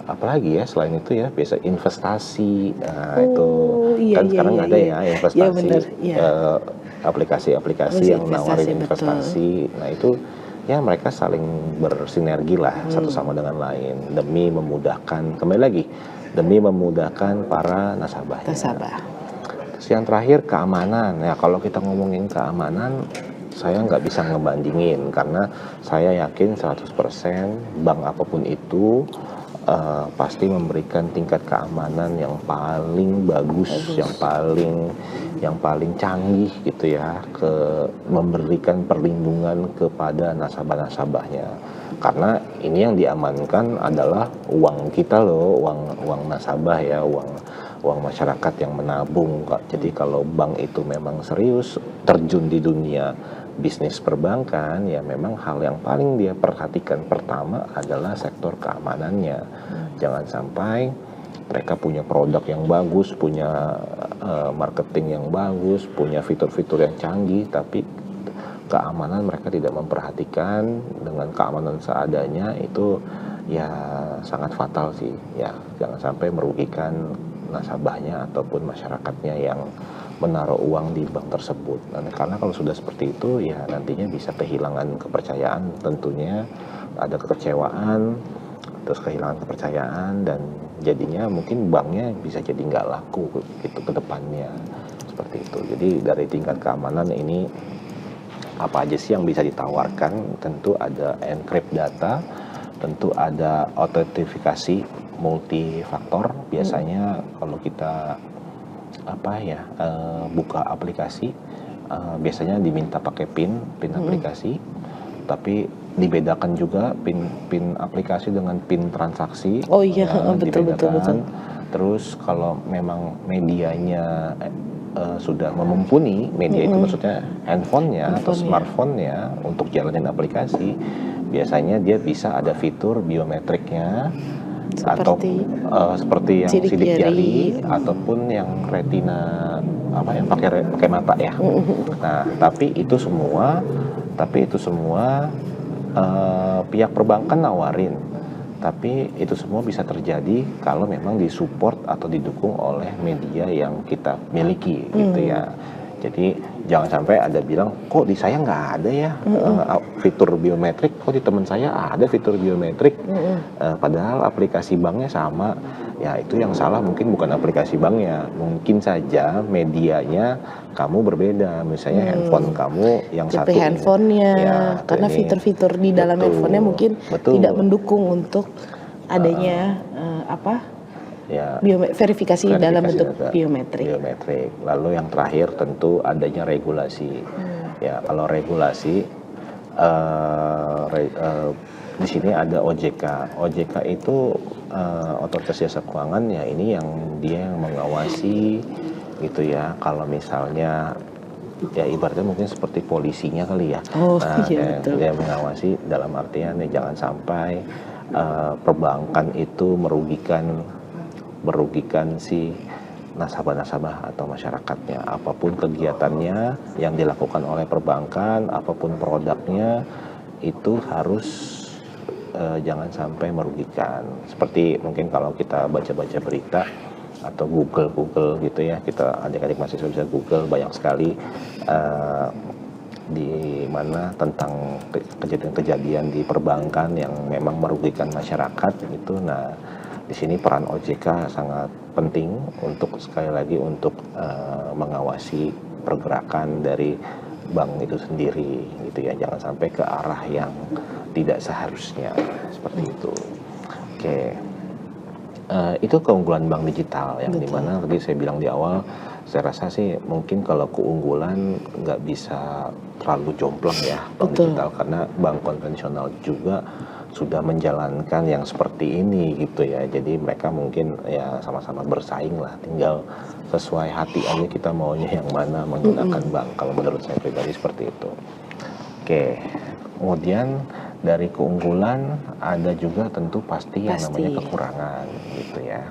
Apalagi ya selain itu ya biasa investasi. Nah itu kan sekarang ada ya investasi, aplikasi-aplikasi yang menawarin investasi. Nah itu ya mereka saling bersinergi lah satu sama dengan lain demi memudahkan, kembali lagi, demi memudahkan para nasabahnya. yang terakhir keamanan. Ya kalau kita ngomongin keamanan, saya nggak bisa ngebandingin karena saya yakin 100% bank apapun itu pasti memberikan tingkat keamanan yang paling bagus, yang paling canggih gitu ya, memberikan perlindungan kepada nasabah-nasabahnya. Karena ini yang diamankan adalah uang kita loh, uang nasabah ya, uang masyarakat yang menabung, Kak. Jadi kalau bank itu memang serius terjun di dunia bisnis perbankan, ya memang hal yang paling dia perhatikan pertama adalah sektor keamanannya. Jangan sampai mereka punya produk yang bagus, punya marketing yang bagus, punya fitur-fitur yang canggih, tapi keamanan mereka tidak memperhatikan. Dengan keamanan seadanya itu ya sangat fatal sih. Ya jangan sampai merugikan nasabahnya ataupun masyarakatnya yang menaruh uang di bank tersebut. Nah, karena kalau sudah seperti itu ya nantinya bisa kehilangan kepercayaan, tentunya ada kekecewaan, terus kehilangan kepercayaan, dan jadinya mungkin banknya bisa jadi nggak laku gitu ke depannya, seperti itu. Jadi dari tingkat keamanan ini apa aja sih yang bisa ditawarkan? Tentu ada encrypt data, tentu ada autentifikasi multifaktor. Biasanya kalau kita buka aplikasi, biasanya diminta pakai PIN aplikasi, tapi dibedakan juga PIN aplikasi dengan PIN transaksi. Oh iya, betul. Terus kalau memang medianya sudah memumpuni, media itu maksudnya handphonenya atau smartphone-nya untuk jalanin aplikasi, biasanya dia bisa ada fitur biometriknya, atau seperti yang sidik jari ataupun yang retina yang pakai mata ya. Nah, tapi itu semua pihak perbankan nawarin. Tapi itu semua bisa terjadi kalau memang disupport atau didukung oleh media yang kita miliki gitu ya. Jadi jangan sampai ada bilang, kok di saya nggak ada ya fitur biometrik, kok di teman saya ada fitur biometrik, padahal aplikasi banknya sama. Ya itu yang salah mungkin bukan aplikasi banknya, mungkin saja medianya kamu berbeda. Misalnya handphone kamu yang satu handphonenya, ya, karena fitur-fitur di dalam handphonenya mungkin tidak mendukung untuk adanya verifikasi dalam bentuk biometrik. Lalu yang terakhir tentu adanya regulasi. Ya kalau regulasi di sini ada OJK. OJK itu Otoritas Jasa Keuangan, ya ini dia yang mengawasi gitu ya. Kalau misalnya ya ibaratnya mungkin seperti polisinya kali ya. Dia mengawasi dalam artian ya jangan sampai perbankan itu merugikan si nasabah-nasabah atau masyarakatnya. Apapun kegiatannya yang dilakukan oleh perbankan, apapun produknya, itu harus jangan sampai merugikan. Seperti mungkin kalau kita baca-baca berita atau Google gitu ya, kita adik-adik mahasiswa bisa Google banyak sekali di mana tentang kejadian-kejadian di perbankan yang memang merugikan masyarakat itu. Nah, di sini peran OJK sangat penting untuk sekali lagi untuk mengawasi pergerakan dari bank itu sendiri gitu ya, jangan sampai ke arah yang tidak seharusnya seperti itu. Oke. Itu keunggulan bank digital yang dimana tadi saya bilang di awal, saya rasa sih mungkin kalau keunggulan nggak bisa terlalu jomplang ya bank digital, karena bank konvensional juga sudah menjalankan yang seperti ini gitu ya. Jadi mereka mungkin ya sama-sama bersaing lah, tinggal sesuai hati aja kita maunya yang mana menggunakan bank. Kalau menurut saya pribadi seperti itu. Oke, kemudian dari keunggulan ada juga tentu pasti yang namanya kekurangan gitu ya,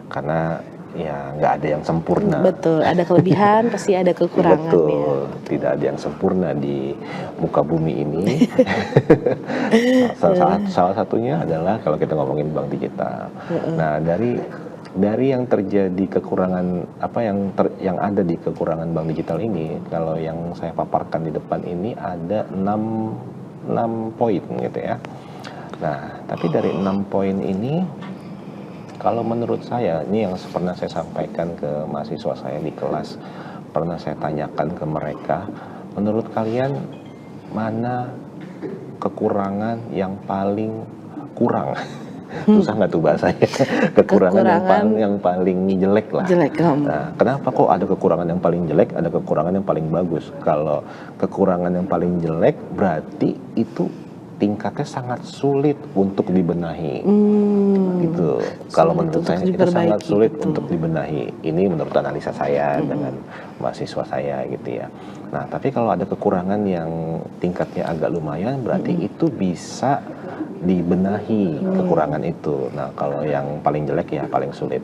karena ya nggak ada yang sempurna. Betul, ada kelebihan pasti ada kekurangan. Betul, tidak ada yang sempurna di muka bumi ini. salah satunya adalah kalau kita ngomongin bank digital. Nah, dari yang terjadi kekurangan yang ada di kekurangan bank digital ini, kalau yang saya paparkan di depan ini ada 6 poin gitu ya. Nah, tapi dari 6 poin ini Kalau menurut saya, ini yang pernah saya sampaikan ke mahasiswa saya di kelas, pernah saya tanyakan ke mereka, menurut kalian mana kekurangan yang paling kurang? Susah nggak tuh bahasanya? Kekurangan yang paling jelek lah. Jelek. Nah, kenapa kok ada kekurangan yang paling jelek, ada kekurangan yang paling bagus? Kalau kekurangan yang paling jelek, berarti itu tingkatnya sangat sulit untuk dibenahi. Gitu. Kalau menurut saya itu sangat sulit untuk dibenahi. Ini menurut analisa saya dengan mahasiswa saya gitu ya. Nah, tapi kalau ada kekurangan yang tingkatnya agak lumayan, berarti itu bisa dibenahi kekurangan itu. Nah, kalau yang paling jelek ya paling sulit.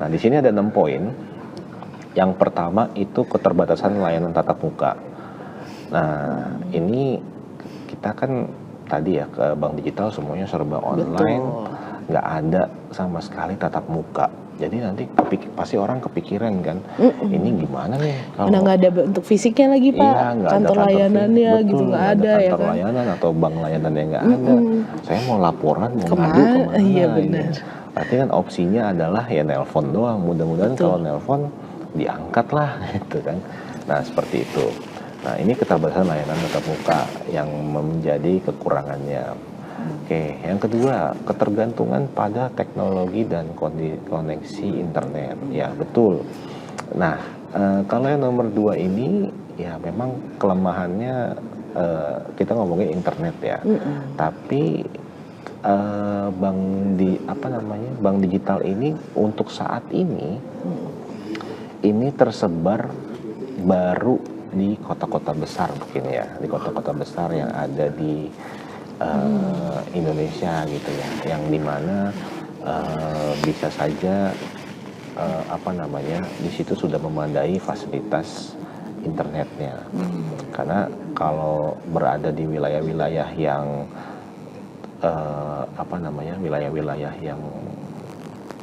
Nah, di sini ada 6 poin. Yang pertama itu keterbatasan layanan tatap muka. Nah, ini kita kan tadi ya ke bank digital semuanya serba online, nggak ada sama sekali tatap muka. Jadi nanti pasti orang kepikiran kan, ini gimana nih kalau nggak ada bentuk fisiknya lagi Pak, iya, kantor layanannya betul, gitu nggak ada ya kantor kan, layanan atau bank layanannya nggak ada. Saya mau laporan, mau ngadu kemana? Iya benar. Berarti kan opsinya adalah ya nelpon doang. Mudah-mudahan kalau nelpon diangkat lah, gitu kan. Nah seperti itu. Nah ini keterbatasan layanan tatap muka yang menjadi kekurangannya. Oke, yang kedua, ketergantungan pada teknologi dan koneksi internet. Ya, betul. Nah, kalau yang nomor 2 ini, ya memang kelemahannya kita ngomongin internet ya. Tapi bank digital ini untuk saat ini tersebar baru di kota-kota besar mungkin ya, di kota-kota besar yang ada di Indonesia gitu ya, yang dimana bisa saja di situ sudah memadai fasilitas internetnya. Karena kalau berada di wilayah-wilayah yang wilayah-wilayah yang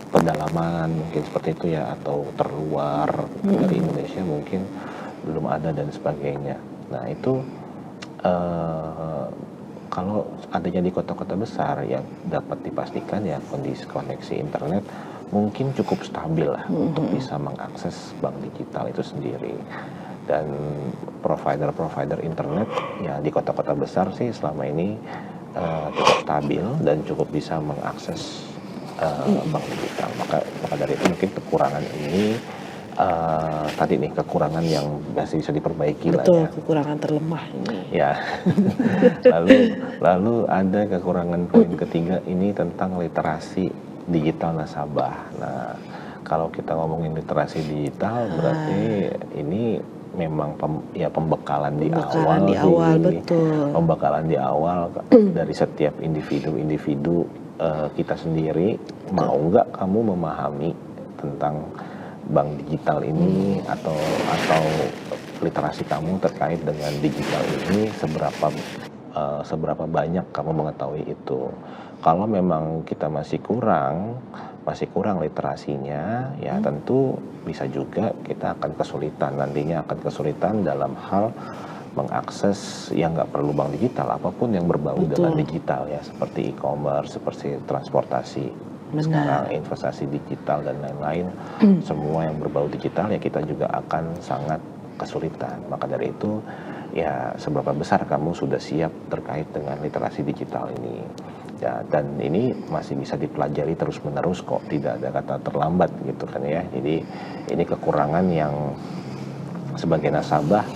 pedalaman mungkin seperti itu ya, atau terluar dari Indonesia mungkin belum ada dan sebagainya. Nah itu kalau adanya di kota-kota besar yang dapat dipastikan ya kondisi koneksi internet mungkin cukup stabil lah untuk bisa mengakses bank digital itu sendiri. Dan provider internet ya di kota-kota besar sih selama ini cukup stabil dan cukup bisa mengakses bank digital. Maka dari itu mungkin kekurangan ini tadi nih kekurangan yang masih bisa diperbaiki. Betul, lah ya. Kekurangan terlemah ini. Ya. lalu ada kekurangan poin ketiga ini tentang literasi digital nasabah. Nah, kalau kita ngomongin literasi digital berarti ini memang pembekalan di awal, betul. Pembekalan di awal dari setiap individu kita sendiri. Mau nggak kamu memahami tentang bank digital ini atau literasi kamu terkait dengan digital ini seberapa banyak kamu mengetahui itu. Kalau memang kita masih kurang literasinya, ya tentu bisa juga kita akan kesulitan dalam hal mengakses yang nggak perlu bank digital, apapun yang berbau dengan digital ya, seperti e-commerce, seperti transportasi. Sekarang investasi digital dan lain-lain, semua yang berbau digital ya kita juga akan sangat kesulitan. Maka dari itu ya seberapa besar kamu sudah siap terkait dengan literasi digital ini ya, dan ini masih bisa dipelajari terus-menerus kok, tidak ada kata terlambat gitu kan ya. Jadi ini kekurangan yang sebagai nasabah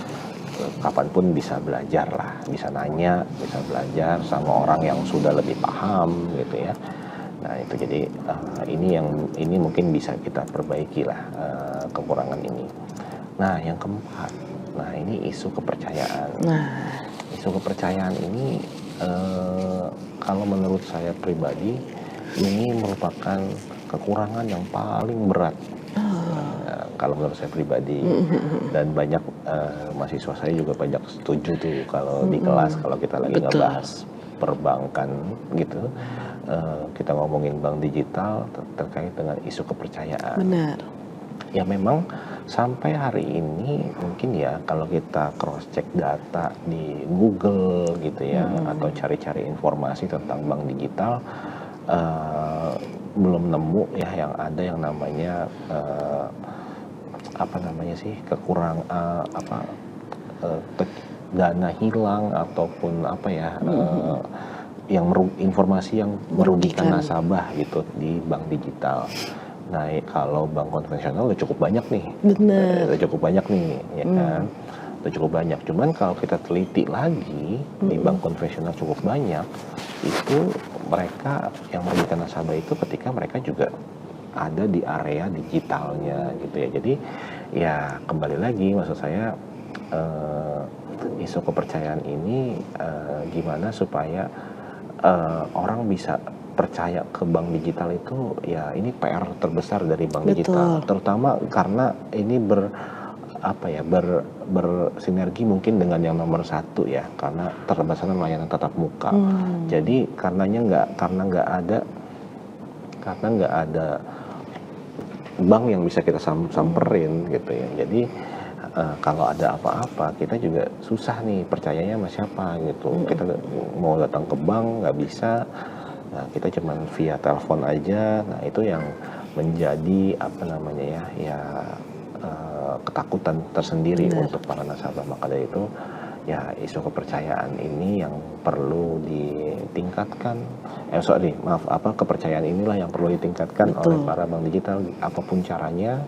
kapanpun bisa belajar lah, bisa nanya, bisa belajar sama orang yang sudah lebih paham gitu ya. Nah itu jadi ini mungkin bisa kita perbaiki lah kekurangan ini. Nah yang keempat, ini isu kepercayaan. Isu kepercayaan ini kalau menurut saya pribadi ini merupakan kekurangan yang paling berat. Kalau menurut saya pribadi, dan banyak mahasiswa saya juga banyak setuju tuh kalau di kelas kalau kita lagi ngebahas perbankan gitu, kita ngomongin bank digital terkait dengan isu kepercayaan. Benar. Ya memang sampai hari ini mungkin ya kalau kita cross check data di Google gitu ya, atau cari-cari informasi tentang bank digital, belum nemu ya yang ada yang namanya kekurangan dana hilang ataupun informasi yang merugikan nasabah gitu di bank digital. Nah, kalau bank konvensional udah cukup banyak nih. Bener. Udah cukup banyak nih, ya kan? Udah cukup banyak. Cuman kalau kita teliti lagi, di bank konvensional cukup banyak, itu mereka yang merugikan nasabah itu ketika mereka juga ada di area digitalnya gitu ya. Jadi ya kembali lagi maksud saya isu kepercayaan ini gimana supaya orang bisa percaya ke bank digital itu, ya ini PR terbesar dari bank digital, terutama karena ini bersinergi mungkin dengan yang nomor satu ya, karena keterbatasan layanan tatap muka. Jadi karena nggak ada bank yang bisa kita samperin gitu ya. Jadi kalau ada apa-apa kita juga susah nih percayanya sama siapa gitu. Kita mau datang ke bank nggak bisa. Nah, kita cuman via telepon aja. Nah, itu yang menjadi ketakutan tersendiri untuk para nasabah. Maka dari itu ya isu kepercayaan ini yang perlu ditingkatkan. Kepercayaan inilah yang perlu ditingkatkan oleh para bank digital apapun caranya.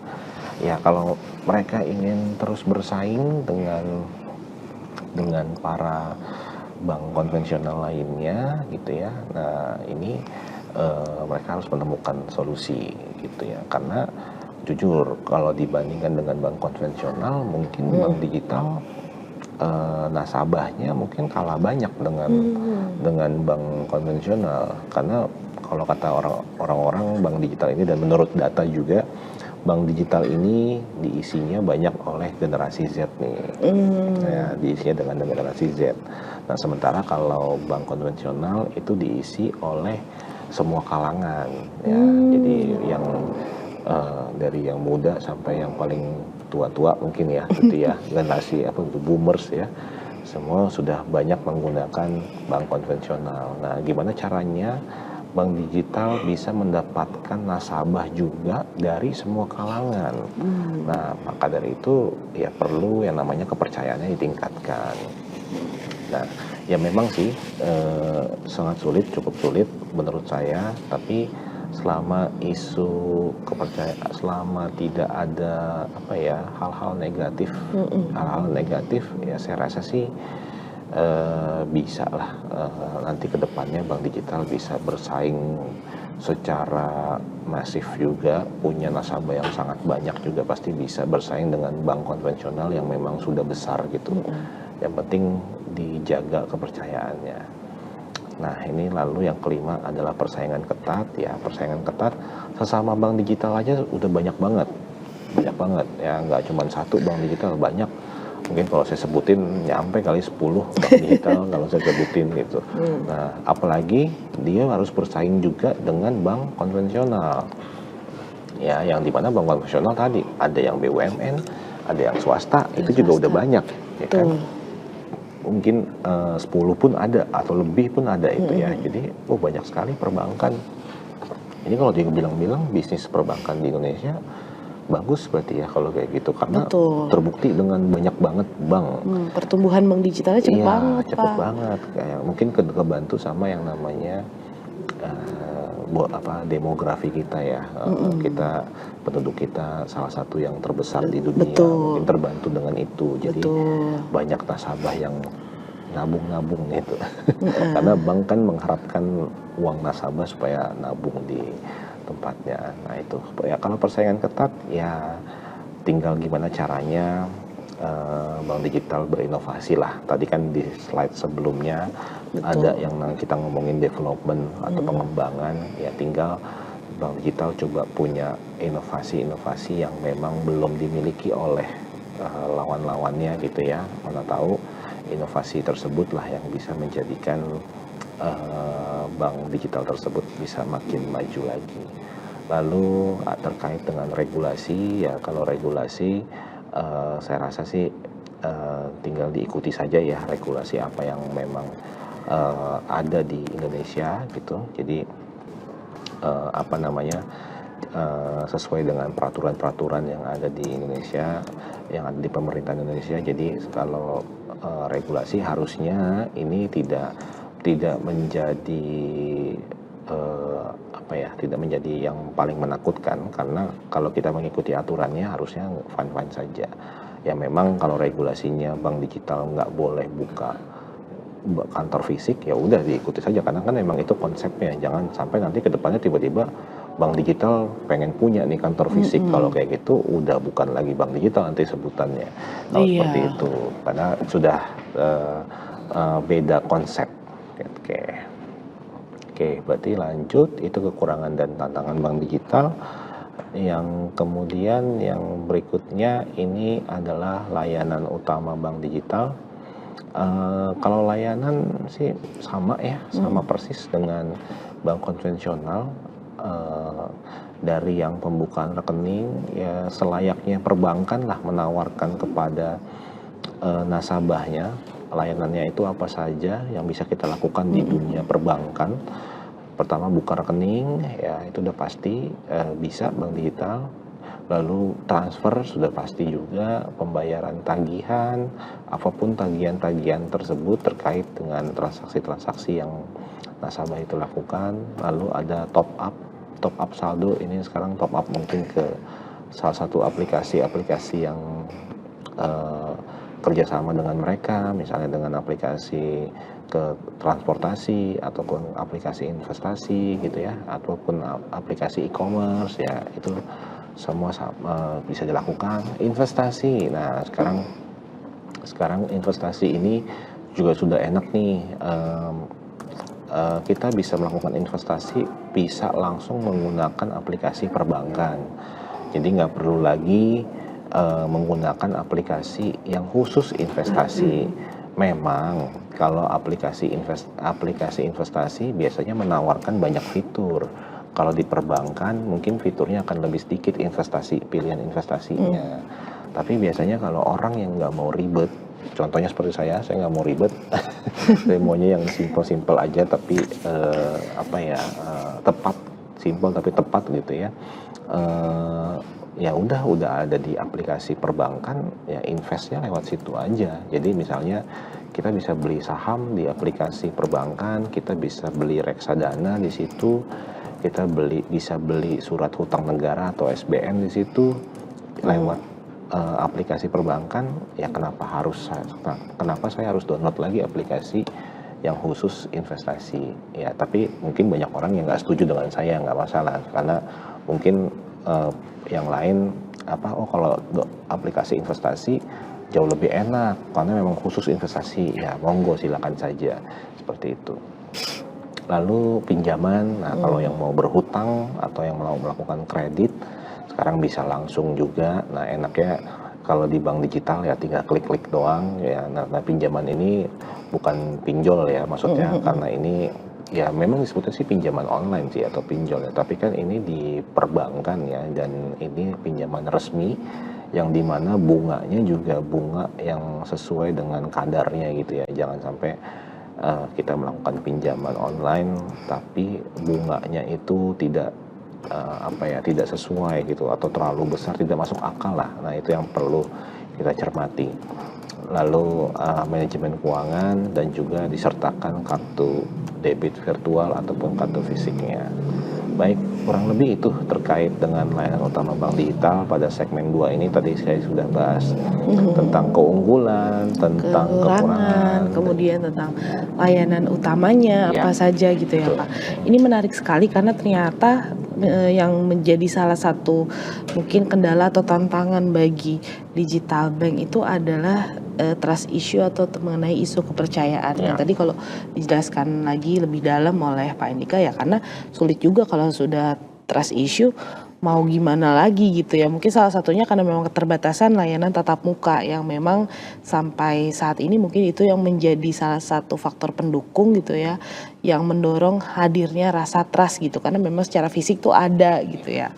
Ya kalau mereka ingin terus bersaing dengan para bank konvensional lainnya gitu ya. Nah, ini mereka harus menemukan solusi gitu ya. Karena jujur kalau dibandingkan dengan bank konvensional, mungkin bank digital nasabahnya mungkin kalah banyak dengan bank konvensional. Karena kalau kata orang-orang bank digital ini, dan menurut data juga, bank digital ini diisinya banyak oleh generasi Z nih. Ya, diisinya dengan generasi Z. Nah, sementara kalau bank konvensional itu diisi oleh semua kalangan ya. Jadi yang dari yang muda sampai yang paling tua-tua mungkin ya gitu ya, generasi boomers ya. Semua sudah banyak menggunakan bank konvensional. Nah, gimana caranya bank digital bisa mendapatkan nasabah juga dari semua kalangan. Nah, maka dari itu ya perlu yang namanya kepercayaannya ditingkatkan. Nah, ya memang sih sangat sulit, cukup sulit menurut saya. Tapi selama isu kepercayaan, selama tidak ada hal-hal negatif, ya saya rasa sih bisa lah nanti kedepannya bank digital bisa bersaing secara masif juga, punya nasabah yang sangat banyak juga, pasti bisa bersaing dengan bank konvensional yang memang sudah besar gitu. Yang penting dijaga kepercayaannya. Nah, ini lalu yang kelima adalah persaingan ketat ya. Persaingan ketat sesama bank digital aja udah banyak banget ya, nggak cuma satu bank digital, banyak. Mungkin kalau saya sebutin nyampe kali 10 bank digital kalau saya sebutin gitu. Nah, apalagi dia harus bersaing juga dengan bank konvensional. Ya, yang dimana bank konvensional tadi ada yang BUMN, ada yang swasta, itu juga udah banyak, ya kan? Mungkin 10 pun ada atau lebih pun ada itu ya. Jadi banyak sekali perbankan. Ini kalau dia bilang bisnis perbankan di Indonesia bagus berarti ya kalau kayak gitu, karena terbukti dengan banyak banget bank. Pertumbuhan bank digitalnya cepet banget, Pak. Cepet banget. Kayak mungkin kebantu sama yang namanya demografi kita ya. Kita penduduk kita salah satu yang terbesar di dunia. Mungkin terbantu dengan itu. Jadi banyak nasabah yang nabung gitu. Karena bank kan mengharapkan uang nasabah supaya nabung di tempatnya. Nah, itu ya, kalau persaingan ketat ya tinggal gimana caranya bank digital berinovasi lah. Tadi kan di slide sebelumnya ada yang kita ngomongin development atau pengembangan, ya tinggal bank digital coba punya inovasi-inovasi yang memang belum dimiliki oleh lawan-lawannya gitu ya. Mana tahu inovasi tersebut lah yang bisa menjadikan bank digital tersebut bisa makin maju lagi. Lalu terkait dengan regulasi, ya kalau regulasi saya rasa sih tinggal diikuti saja ya regulasi apa yang memang ada di Indonesia gitu. Jadi apa namanya, sesuai dengan peraturan-peraturan yang ada di Indonesia, yang ada di pemerintah Indonesia. Jadi kalau regulasi harusnya ini tidak menjadi apa ya, tidak menjadi yang paling menakutkan, karena kalau kita mengikuti aturannya harusnya fine-fine saja. Ya memang kalau regulasinya bank digital nggak boleh buka kantor fisik, ya udah diikuti saja, karena kan memang itu konsepnya. Jangan sampai nanti ke depannya tiba-tiba bank digital pengen punya nih kantor fisik. Kalau kayak gitu udah bukan lagi bank digital nanti sebutannya. Kalau seperti Iya. itu, karena sudah beda konsep. Oke. Oke, berarti lanjut, itu kekurangan dan tantangan bank digital. Yang kemudian yang berikutnya ini adalah layanan utama bank digital. Kalau layanan sih sama ya, sama persis dengan bank konvensional. Dari yang pembukaan rekening, ya selayaknya perbankan lah menawarkan kepada nasabahnya layanannya itu apa saja yang bisa kita lakukan di dunia perbankan. Pertama, buka rekening, ya itu udah pasti bisa bank digital. Lalu transfer sudah pasti juga, pembayaran tagihan, apapun tagihan-tagihan tersebut terkait dengan transaksi-transaksi yang nasabah itu lakukan. Lalu ada top up saldo. Ini sekarang top up mungkin ke salah satu aplikasi-aplikasi yang kerjasama dengan mereka, misalnya dengan aplikasi ke transportasi ataupun aplikasi investasi gitu ya, ataupun aplikasi e-commerce, ya itu semua bisa dilakukan. Investasi, nah sekarang investasi ini juga sudah enak nih. Kita bisa melakukan investasi bisa langsung menggunakan aplikasi perbankan, jadi nggak perlu lagi menggunakan aplikasi yang khusus investasi. Memang kalau aplikasi investasi biasanya menawarkan banyak fitur. Kalau di perbankan mungkin fiturnya akan lebih sedikit, pilihan investasinya. Tapi biasanya kalau orang yang nggak mau ribet, contohnya seperti saya nggak mau ribet, saya maunya yang simple aja, tapi tepat, simple tapi tepat gitu ya. Ya udah ada di aplikasi perbankan, ya investnya lewat situ aja. Jadi misalnya kita bisa beli saham di aplikasi perbankan, kita bisa beli reksadana di situ, kita bisa beli surat hutang negara atau SBN di situ lewat aplikasi perbankan. Ya kenapa saya harus download lagi aplikasi yang khusus investasi? Ya tapi mungkin banyak orang yang nggak setuju dengan saya, nggak masalah, karena mungkin yang lain kalau aplikasi investasi jauh lebih enak karena memang khusus investasi, ya monggo silakan saja, seperti itu. Lalu pinjaman, nah kalau yang mau berhutang atau yang mau melakukan kredit sekarang bisa langsung juga. Nah enaknya kalau di bank digital ya tinggal klik-klik doang ya. Nah pinjaman ini bukan pinjol ya maksudnya, karena ini ya memang disebutnya sih pinjaman online sih atau pinjol ya, tapi kan ini di perbankan ya, dan ini pinjaman resmi yang dimana bunganya juga bunga yang sesuai dengan kadarnya gitu ya. Jangan sampai kita melakukan pinjaman online tapi bunganya itu tidak tidak sesuai gitu, atau terlalu besar, tidak masuk akal lah. Nah itu yang perlu kita cermati. Lalu manajemen keuangan dan juga disertakan kartu debit virtual ataupun kartu fisiknya. Baik, kurang lebih itu terkait dengan layanan utama bank digital pada segmen 2 ini. Tadi saya sudah bahas tentang keunggulan, tentang kekurangan, kemudian tentang layanan utamanya Ya, apa saja gitu ya betul. Pak. Ini menarik sekali karena ternyata yang menjadi salah satu mungkin kendala atau tantangan bagi digital bank itu adalah trust issue atau mengenai isu kepercayaan. Ya. Yang tadi kalau dijelaskan lagi lebih dalam oleh Pak Andika, ya karena sulit juga kalau sudah trust issue mau gimana lagi gitu ya. Mungkin salah satunya karena memang keterbatasan layanan tatap muka yang memang sampai saat ini mungkin itu yang menjadi salah satu faktor pendukung gitu ya, yang mendorong hadirnya rasa trust gitu, karena memang secara fisik tuh ada gitu ya.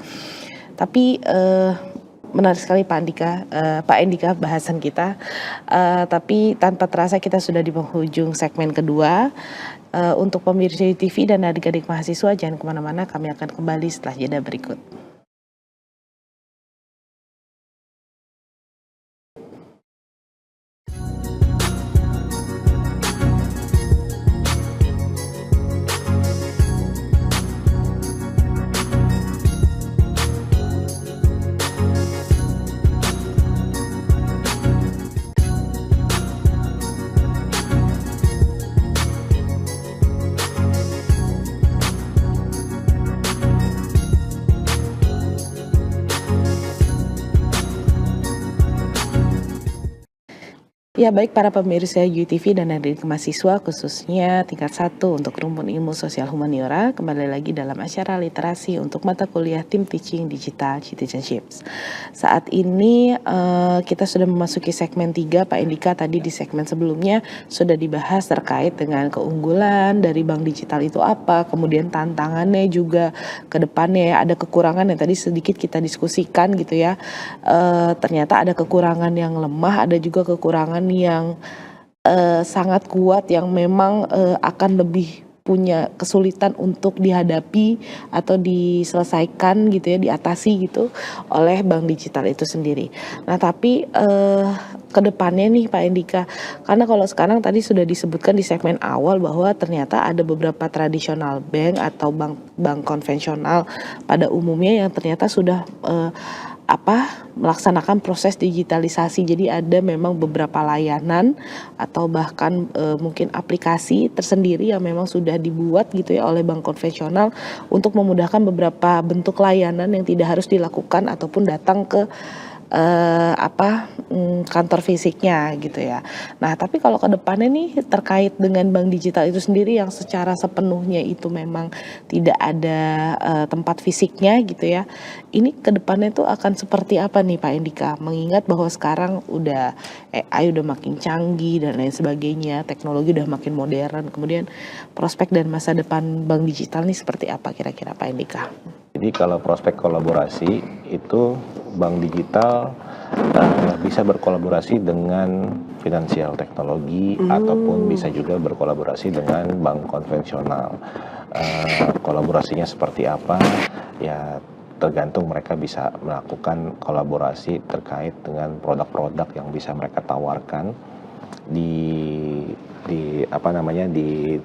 Tapi menarik sekali Pak Andika bahasan kita. Tapi tanpa terasa kita sudah di penghujung segmen kedua. Untuk pemirsa UTV dan adik-adik mahasiswa jangan kemana-mana, kami akan kembali setelah jeda berikut. Ya baik para pemirsa UTV dan adik mahasiswa khususnya tingkat 1 untuk rumpun ilmu sosial humaniora, kembali lagi dalam acara literasi untuk mata kuliah Team Teaching Digital Citizenships. Saat ini kita sudah memasuki segmen 3, Pak Indika. Tadi di segmen sebelumnya sudah dibahas terkait dengan keunggulan dari bank digital itu apa, kemudian tantangannya juga ke depannya ya, ada kekurangan yang tadi sedikit kita diskusikan gitu ya. Ternyata ada kekurangan yang lemah, ada juga kekurangan yang sangat kuat yang memang akan lebih punya kesulitan untuk dihadapi atau diselesaikan gitu ya, diatasi gitu oleh bank digital itu sendiri. Nah tapi ke depannya nih Pak Indika, karena kalau sekarang tadi sudah disebutkan di segmen awal bahwa ternyata ada beberapa tradisional bank atau bank konvensional pada umumnya yang ternyata sudah melaksanakan proses digitalisasi. Jadi ada memang beberapa layanan atau bahkan mungkin aplikasi tersendiri yang memang sudah dibuat gitu ya oleh bank konvensional untuk memudahkan beberapa bentuk layanan yang tidak harus dilakukan ataupun datang ke kantor fisiknya gitu ya. Nah tapi kalau ke depannya nih terkait dengan bank digital itu sendiri yang secara sepenuhnya itu memang tidak ada tempat fisiknya gitu ya. Ini ke depannya tuh akan seperti apa nih Pak Indika? Mengingat bahwa sekarang udah AI udah makin canggih dan lain sebagainya, teknologi udah makin modern. Kemudian prospek dan masa depan bank digital nih seperti apa kira-kira Pak Indika? Jadi kalau prospek kolaborasi itu bank digital bisa berkolaborasi dengan finansial teknologi ataupun bisa juga berkolaborasi dengan bank konvensional. Kolaborasinya seperti apa? Ya tergantung, mereka bisa melakukan kolaborasi terkait dengan produk-produk yang bisa mereka tawarkan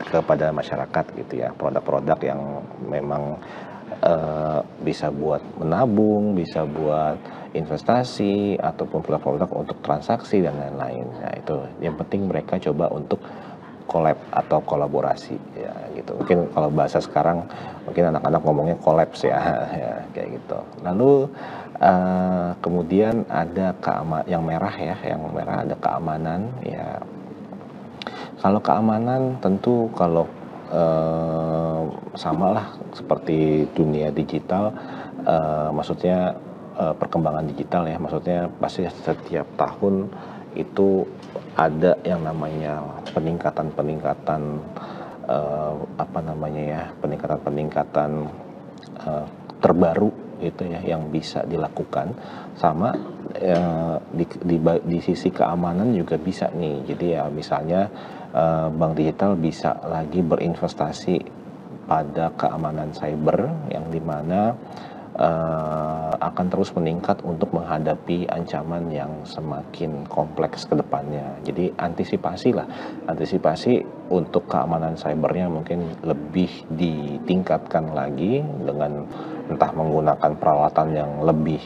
kepada masyarakat gitu ya, produk-produk yang memang bisa buat menabung, bisa buat investasi ataupun produk-produk untuk transaksi dan lain-lain. Nah itu yang penting mereka coba untuk collab atau kolaborasi ya gitu. Mungkin kalau bahasa sekarang mungkin anak-anak ngomongnya collapse ya, ya kayak gitu. Lalu kemudian ada yang merah ya, yang merah ada keamanan ya. Kalau keamanan tentu kalau sama lah seperti dunia digital, maksudnya perkembangan digital ya, maksudnya pasti setiap tahun itu ada yang namanya peningkatan terbaru itu ya yang bisa dilakukan. Sama di sisi keamanan juga bisa nih. Jadi ya misalnya bank digital bisa lagi berinvestasi pada keamanan cyber yang dimana akan terus meningkat untuk menghadapi ancaman yang semakin kompleks ke depannya. Jadi antisipasi untuk keamanan cybernya mungkin lebih ditingkatkan lagi dengan entah menggunakan peralatan yang lebih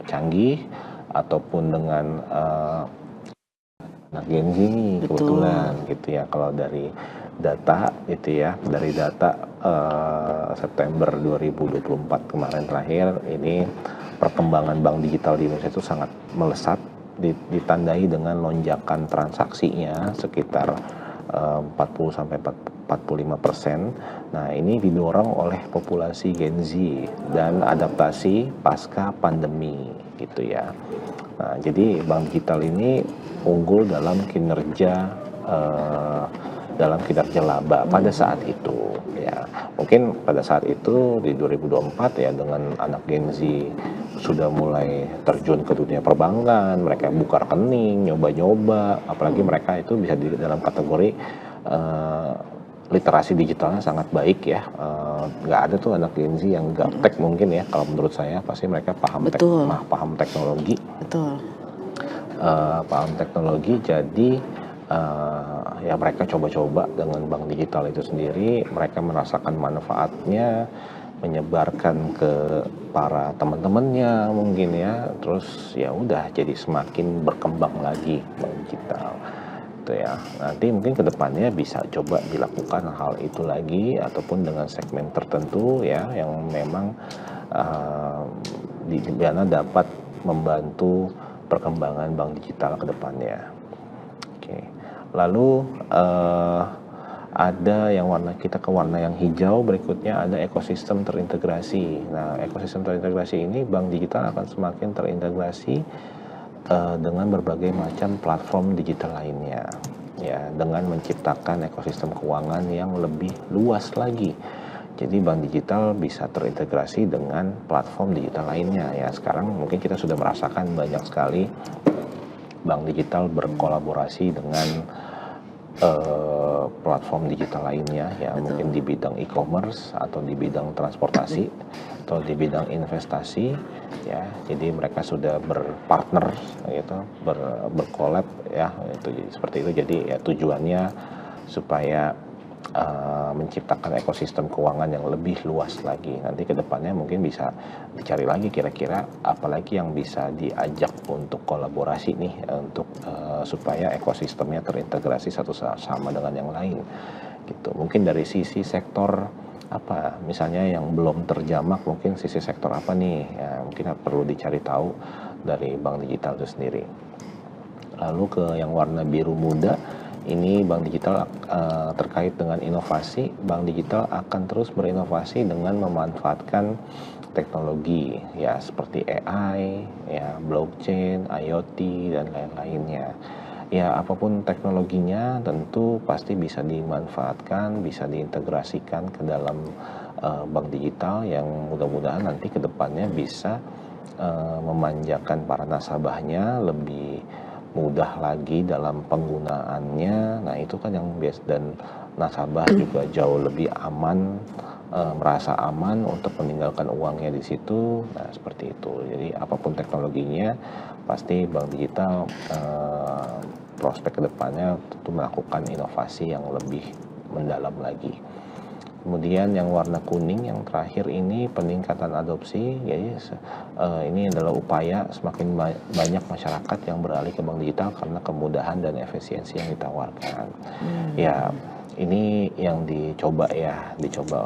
canggih ataupun dengan anak Gen Z kebetulan gitu ya. Kalau dari data September 2024 kemarin terakhir ini perkembangan bank digital di Indonesia itu sangat melesat, ditandai dengan lonjakan transaksinya sekitar 40-45%. Nah ini didorong oleh populasi Gen Z dan adaptasi pasca pandemi gitu ya. Nah jadi bank digital ini unggul dalam kinerja laba pada saat itu ya. Mungkin pada saat itu di 2024 ya, dengan anak Gen Z sudah mulai terjun ke dunia perbankan, mereka buka rekening, nyoba-nyoba, apalagi mereka itu bisa di dalam kategori literasi digitalnya sangat baik ya. Nggak ada tuh anak Gen Z yang gaptek mungkin ya. Kalau menurut saya pasti mereka Betul, paham teknologi, betul. paham teknologi. Jadi ya mereka coba-coba dengan bank digital itu sendiri. Mereka merasakan manfaatnya, menyebarkan ke para teman-temannya mungkin ya. Terus ya udah jadi semakin berkembang lagi bank digital. Itu ya. Nanti mungkin kedepannya bisa coba dilakukan hal itu lagi ataupun dengan segmen tertentu ya yang memang di mana dapat membantu perkembangan bank digital ke depannya. Oke. Lalu ada yang kita ke warna yang hijau, berikutnya ada ekosistem terintegrasi. Nah, ekosistem terintegrasi ini bank digital akan semakin terintegrasi dengan berbagai macam platform digital lainnya. Ya, dengan menciptakan ekosistem keuangan yang lebih luas lagi. Jadi bank digital bisa terintegrasi dengan platform digital lainnya. Ya, sekarang mungkin kita sudah merasakan banyak sekali bank digital berkolaborasi dengan platform digital lainnya ya. Betul. Mungkin di bidang e-commerce atau di bidang transportasi atau di bidang investasi ya. Jadi mereka sudah berpartner gitu, berkolab ya, itu seperti itu. Jadi ya tujuannya supaya menciptakan ekosistem keuangan yang lebih luas lagi. Nanti kedepannya mungkin bisa dicari lagi kira-kira apalagi yang bisa diajak untuk kolaborasi nih untuk supaya ekosistemnya terintegrasi satu sama dengan yang lain gitu. Mungkin dari sisi sektor apa misalnya yang belum terjamak, mungkin sisi sektor apa nih ya, mungkin perlu dicari tahu dari bank digital itu sendiri. Lalu ke yang warna biru muda, ini bank digital terkait dengan inovasi. Bank digital akan terus berinovasi dengan memanfaatkan teknologi ya seperti AI, ya blockchain, IoT dan lain-lainnya. Ya apapun teknologinya tentu pasti bisa dimanfaatkan, bisa diintegrasikan ke dalam bank digital yang mudah-mudahan nanti ke depannya bisa memanjakan para nasabahnya lebih mudah lagi dalam penggunaannya. Nah itu kan yang biasa, dan nasabah juga jauh lebih aman, merasa aman untuk meninggalkan uangnya di situ. Nah seperti itu. Jadi apapun teknologinya pasti bank digital prospek kedepannya tentu melakukan inovasi yang lebih mendalam lagi. Kemudian yang warna kuning yang terakhir ini peningkatan adopsi. Jadi ini adalah upaya semakin banyak masyarakat yang beralih ke bank digital karena kemudahan dan efisiensi yang ditawarkan. Ya ini yang dicoba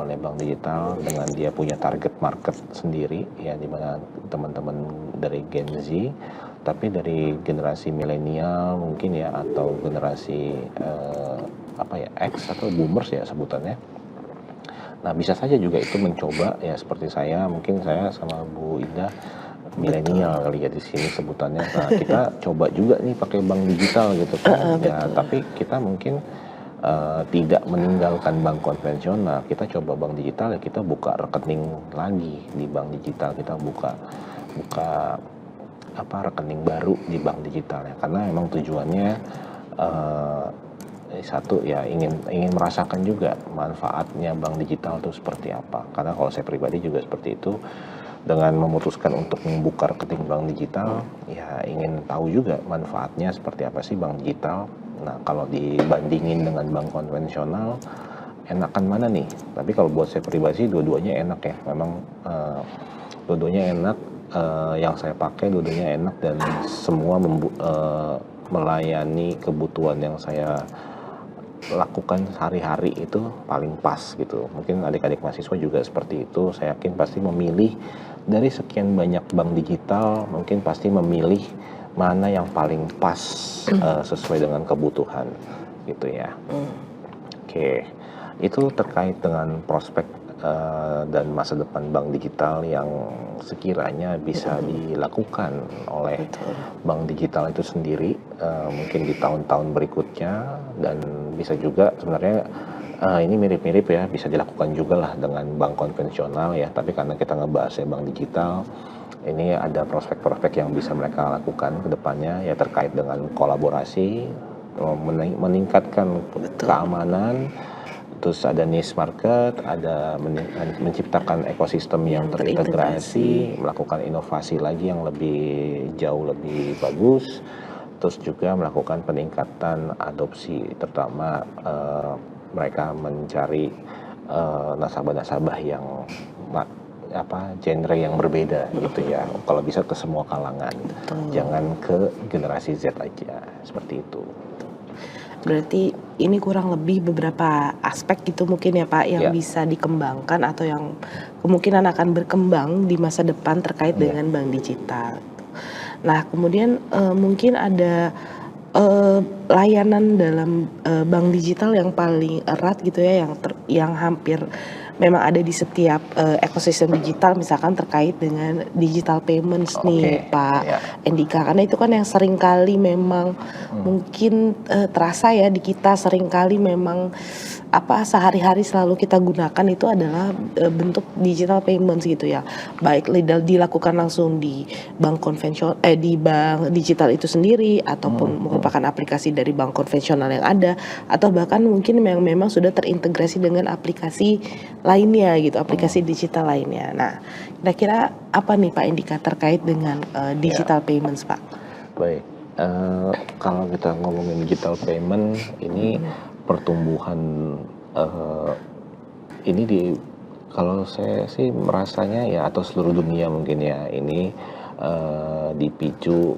oleh bank digital dengan dia punya target market sendiri ya, di mana teman-teman dari Gen Z, tapi dari generasi milenial mungkin ya, atau generasi X atau boomers ya sebutannya. Nah bisa saja juga itu mencoba ya, seperti saya, mungkin saya sama Bu Ida milenial kali ya di sini sebutannya. Nah kita coba juga nih pakai bank digital gitu kan ya, tapi kita mungkin tidak meninggalkan bank konvensional. Kita coba bank digital ya, kita buka rekening lagi di bank digital, kita buka rekening baru di bank digital ya, karena memang tujuannya satu ya, ingin merasakan juga manfaatnya bank digital itu seperti apa. Karena kalau saya pribadi juga seperti itu, dengan memutuskan untuk membuka rekening bank digital ya ingin tahu juga manfaatnya seperti apa sih bank digital. Nah kalau dibandingin dengan bank konvensional, enakan mana nih? Tapi kalau buat saya pribadi dua-duanya enak ya, memang dua-duanya enak. Yang saya pakai dua-duanya enak dan semua melayani kebutuhan yang saya lakukan sehari-hari itu paling pas gitu. Mungkin adik-adik mahasiswa juga seperti itu. Saya yakin pasti memilih dari sekian banyak bank digital, mungkin pasti memilih mana yang paling pas sesuai dengan kebutuhan gitu ya. Oke, itu terkait dengan prospek dan masa depan bank digital yang sekiranya bisa dilakukan oleh bank digital itu sendiri mungkin di tahun-tahun berikutnya. Dan bisa juga sebenarnya ini mirip-mirip ya, bisa dilakukan juga lah dengan bank konvensional ya, tapi karena kita ngebahasnya bank digital, ini ada prospek-prospek yang bisa mereka lakukan ke depannya ya, terkait dengan kolaborasi, meningkatkan keamanan terus ada niche market, ada menciptakan ekosistem yang terintegrasi, melakukan inovasi lagi yang jauh lebih bagus, terus juga melakukan peningkatan adopsi, terutama mereka mencari nasabah-nasabah yang genre yang berbeda gitu ya. Kalau bisa ke semua kalangan, jangan ke generasi Z aja, seperti itu. Berarti ini kurang lebih beberapa aspek gitu mungkin ya Pak yang bisa dikembangkan atau yang kemungkinan akan berkembang di masa depan terkait dengan bank digital. Nah kemudian mungkin ada layanan dalam bank digital yang paling erat gitu ya, yang hampir memang ada di setiap ekosistem digital, misalkan terkait dengan digital payments nih Pak Endika, karena itu kan yang seringkali memang mungkin terasa ya di kita, seringkali memang sehari-hari selalu kita gunakan itu adalah bentuk digital payments gitu ya, baik dilakukan langsung di bank konvensional, di bank digital itu sendiri, ataupun merupakan aplikasi dari bank konvensional yang ada, atau bahkan mungkin yang memang sudah terintegrasi dengan aplikasi lainnya gitu, aplikasi digital lainnya. Nah, kira-kira apa nih Pak Endika terkait dengan digital payments Pak? Baik, kalau kita ngomongin digital payment ini pertumbuhan ini kalau saya sih merasanya ya, atau seluruh dunia mungkin ya, ini dipicu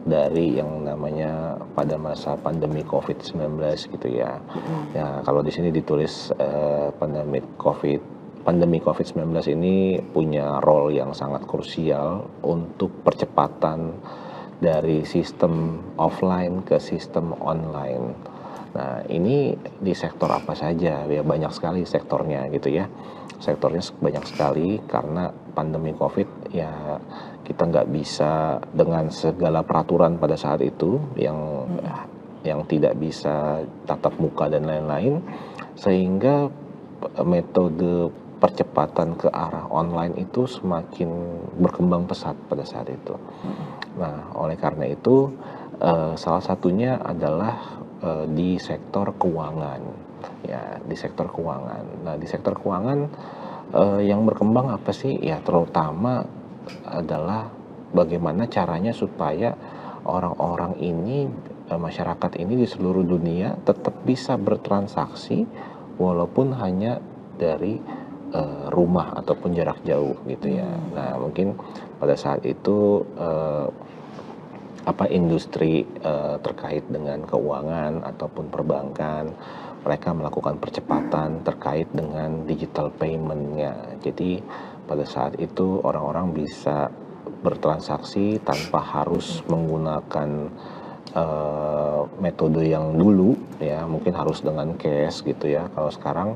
dari yang namanya pada masa pandemi COVID-19 gitu ya. Ya kalau di sini ditulis pandemi COVID-19 ini punya role yang sangat krusial untuk percepatan dari sistem offline ke sistem online. Nah ini di sektor apa saja ya, banyak sekali sektornya gitu ya. Sektornya banyak sekali karena pandemi COVID ya, kita nggak bisa dengan segala peraturan pada saat itu yang tidak bisa tatap muka dan lain-lain, sehingga metode percepatan ke arah online itu semakin berkembang pesat pada saat itu. Nah, oleh karena itu salah satunya adalah di sektor keuangan, ya, di sektor keuangan. Nah, di sektor keuangan yang berkembang apa sih? Ya, terutama adalah bagaimana caranya supaya orang-orang ini, masyarakat ini di seluruh dunia tetap bisa bertransaksi walaupun hanya dari rumah ataupun jarak jauh gitu ya. Nah, mungkin pada saat itu industri terkait dengan keuangan ataupun perbankan, mereka melakukan percepatan terkait dengan digital payment-nya. Jadi pada saat itu orang-orang bisa bertransaksi tanpa harus menggunakan metode yang dulu ya, mungkin harus dengan cash gitu ya. Kalau sekarang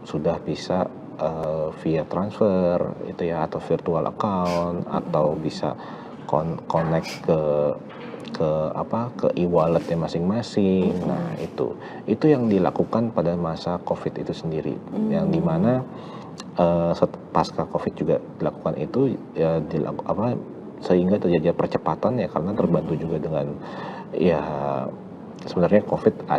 sudah bisa via transfer itu ya, atau virtual account, atau bisa connect ke e-walletnya masing-masing. Nah itu yang dilakukan pada masa COVID itu sendiri, yang dimana pasca COVID juga dilakukan itu ya, sehingga terjadi percepatan ya, karena terbantu juga dengan ya, sebenarnya COVID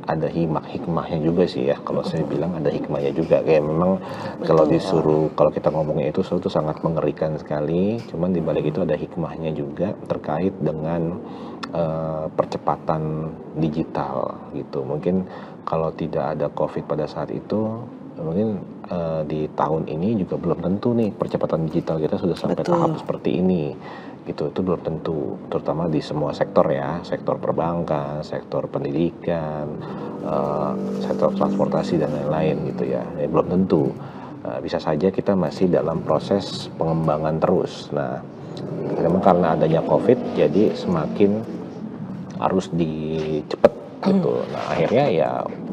ada hikmahnya juga sih ya, kalau saya bilang ada hikmahnya juga. Kayak memang kalau kita ngomongnya itu sangat mengerikan sekali, cuman di balik itu ada hikmahnya juga terkait dengan percepatan digital gitu. Mungkin kalau tidak ada COVID pada saat itu, mungkin di tahun ini juga belum tentu nih percepatan digital kita sudah sampai tahap seperti ini gitu. Itu belum tentu, terutama di semua sektor ya, sektor perbankan, sektor pendidikan, sektor transportasi dan lain-lain gitu ya, belum tentu. Bisa saja kita masih dalam proses pengembangan terus. Nah, memang karena adanya COVID jadi semakin harus dicepet gitu. Nah, akhirnya ya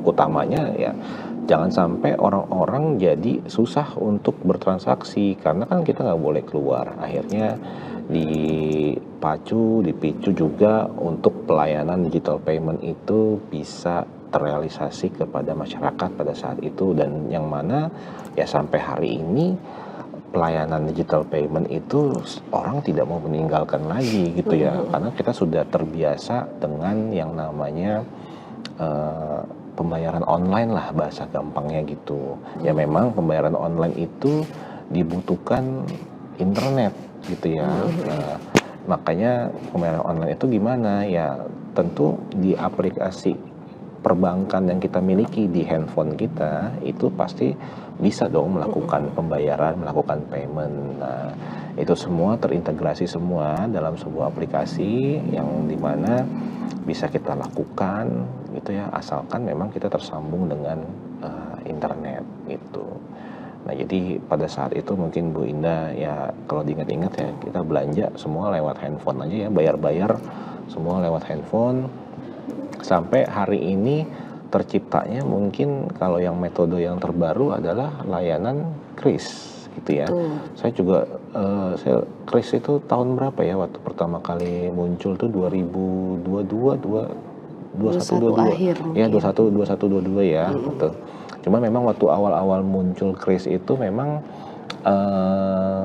utamanya ya jangan sampai orang-orang jadi susah untuk bertransaksi, karena kan kita nggak boleh keluar. Akhirnya dipicu juga untuk pelayanan digital payment itu bisa terrealisasi kepada masyarakat pada saat itu, dan yang mana ya sampai hari ini pelayanan digital payment itu orang tidak mau meninggalkan lagi gitu ya, karena kita sudah terbiasa dengan yang namanya pembayaran online lah bahasa gampangnya gitu. Ya memang pembayaran online itu dibutuhkan internet gitu ya. Makanya pembayaran online itu gimana ya, tentu di aplikasi perbankan yang kita miliki di handphone kita itu pasti bisa dong melakukan pembayaran, melakukan payment. Nah, itu semua terintegrasi semua dalam sebuah aplikasi yang dimana bisa kita lakukan gitu ya, asalkan memang kita tersambung dengan internet gitu. Nah, jadi pada saat itu mungkin Bu Indah ya, kalau diingat-ingat ya, kita belanja semua lewat handphone aja ya, bayar-bayar semua lewat handphone. Sampai hari ini terciptanya mungkin kalau yang metode yang terbaru adalah layanan kris gitu ya. Saya juga kris itu tahun berapa ya waktu pertama kali muncul tuh 2022 2122 akhir ya, mungkin. 2122 ya gitu. Cuma memang waktu awal-awal muncul kris itu memang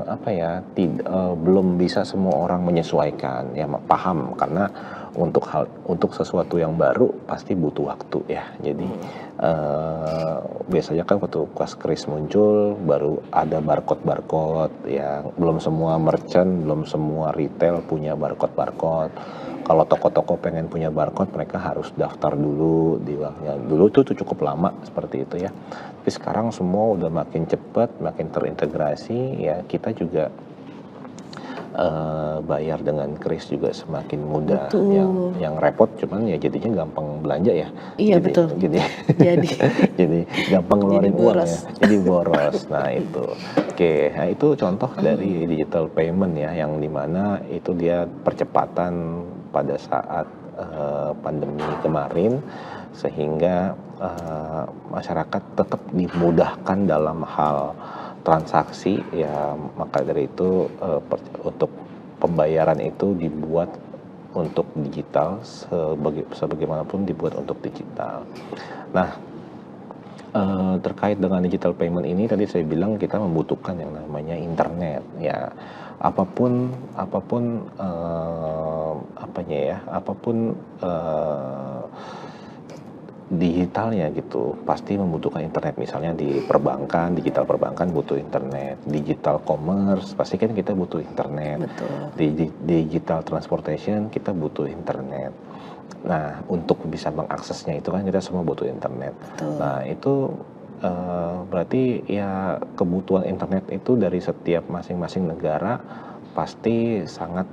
apa ya, belum bisa semua orang menyesuaikan ya, paham, karena untuk sesuatu yang baru pasti butuh waktu ya. Jadi biasanya kan waktu pas kris muncul baru ada barcode ya, belum semua merchant, belum semua retail punya barcode. Kalau toko-toko pengen punya barcode, mereka harus daftar dulu di banknya. Dulu itu cukup lama seperti itu ya. Tapi sekarang semua udah makin cepat, makin terintegrasi ya. Kita juga bayar dengan kris juga semakin mudah. Yang repot cuman ya jadinya gampang belanja ya. Iya, betul. Jadi Jadi jadi gampang ngeluarin uang ya. boros. Jadi boros. Nah itu. Oke, nah itu contoh dari digital payment ya, yang dimana itu dia percepatan pada saat pandemi kemarin, sehingga masyarakat tetap dimudahkan dalam hal transaksi ya. Maka dari itu untuk pembayaran itu dibuat untuk digital, sebagaimanapun dibuat untuk digital. Nah, terkait dengan digital payment ini tadi saya bilang kita membutuhkan yang namanya internet ya. Apapun apanya ya, apapun digitalnya gitu pasti membutuhkan internet. Misalnya di perbankan, digital perbankan butuh internet, digital commerce pasti kan kita butuh internet. Betul. Di digital transportation kita butuh internet. Nah, untuk bisa mengaksesnya itu kan kita semua butuh internet. Betul. Nah, itu berarti ya kebutuhan internet itu dari setiap masing-masing negara pasti sangat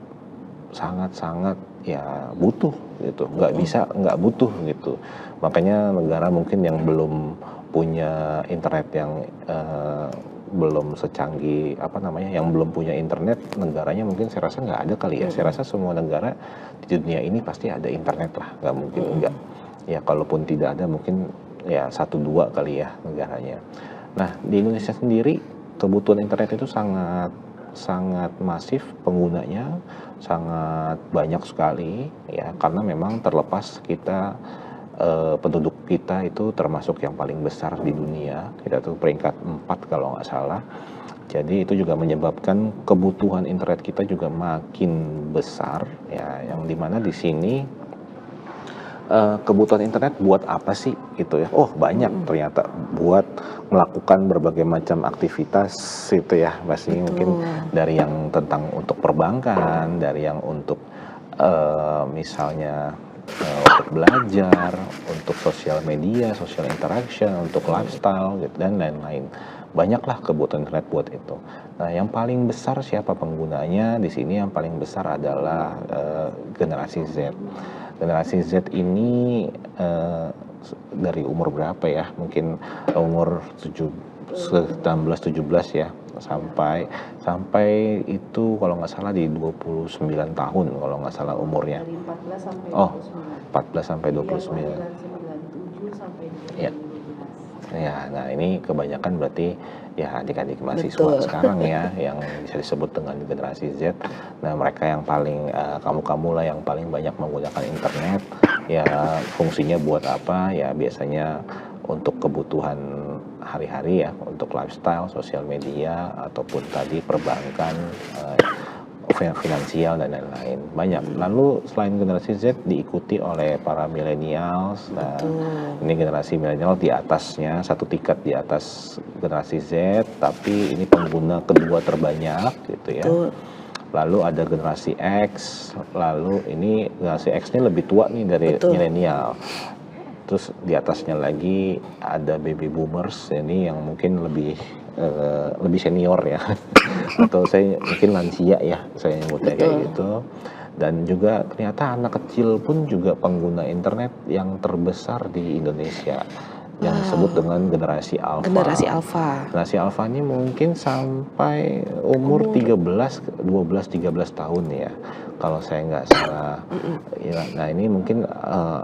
ya butuh gitu. Nggak bisa nggak butuh gitu. Makanya negara mungkin yang belum punya internet yang belum secanggih yang belum punya internet, negaranya mungkin saya rasa nggak ada kali ya. Saya rasa semua negara di dunia ini pasti ada internet lah, nggak mungkin enggak. Ya kalaupun tidak ada mungkin ya 1-2 kali ya negaranya. Nah, di Indonesia sendiri kebutuhan internet itu sangat masif penggunanya, sangat banyak sekali ya, karena memang terlepas kita penduduk kita itu termasuk yang paling besar di dunia. Kita tuh peringkat 4 kalau nggak salah. Jadi itu juga menyebabkan kebutuhan internet kita juga makin besar ya, yang dimana di sini kebutuhan internet buat apa sih gitu ya. Oh, banyak ternyata buat melakukan berbagai macam aktivitas itu ya. Pasti mungkin dari yang tentang untuk perbankan, dari yang untuk misalnya untuk belajar, untuk sosial media, social interaction, untuk lifestyle gitu dan lain-lain. Banyaklah kebutuhan internet buat itu. Nah, yang paling besar siapa penggunanya di sini? Yang paling besar adalah generasi Z. Generasi Z ini dari umur berapa ya? Mungkin umur 16-17 ya, sampai itu kalau nggak salah di 29 tahun kalau nggak salah umurnya. Dari 14 sampai 29. Oh, 14 sampai 29. Iya, 97 sampai 2012. Ya. Ya, nah ini kebanyakan berarti ya adik-adik mahasiswa sekarang ya, yang bisa disebut dengan generasi Z. Nah, mereka yang paling kamu-kamu lah yang paling banyak menggunakan internet. Ya, fungsinya buat apa? Ya biasanya untuk kebutuhan hari-hari ya, untuk lifestyle, sosial media, ataupun tadi perbankan, finansial dan lain-lain banyak. Lalu selain generasi Z diikuti oleh para millennials. Nah, Betul. ini generasi milenial di atasnya, satu tingkat di atas generasi Z, tapi ini pengguna kedua terbanyak gitu ya. Betul. Lalu ada generasi X, lalu ini generasi X ini lebih tua nih dari Betul. milenial. Terus di atasnya lagi ada baby boomers, ini yang mungkin lebih senior ya, atau saya mungkin lansia ya, saya nyebutnya kayak Betul. gitu. Dan juga ternyata anak kecil pun juga pengguna internet yang terbesar di Indonesia, yang disebut dengan generasi alpha. Generasi alfa. Generasi alpha ini mungkin sampai umur 12-13 tahun ya, kalau saya nggak salah. Ya, nah ini mungkin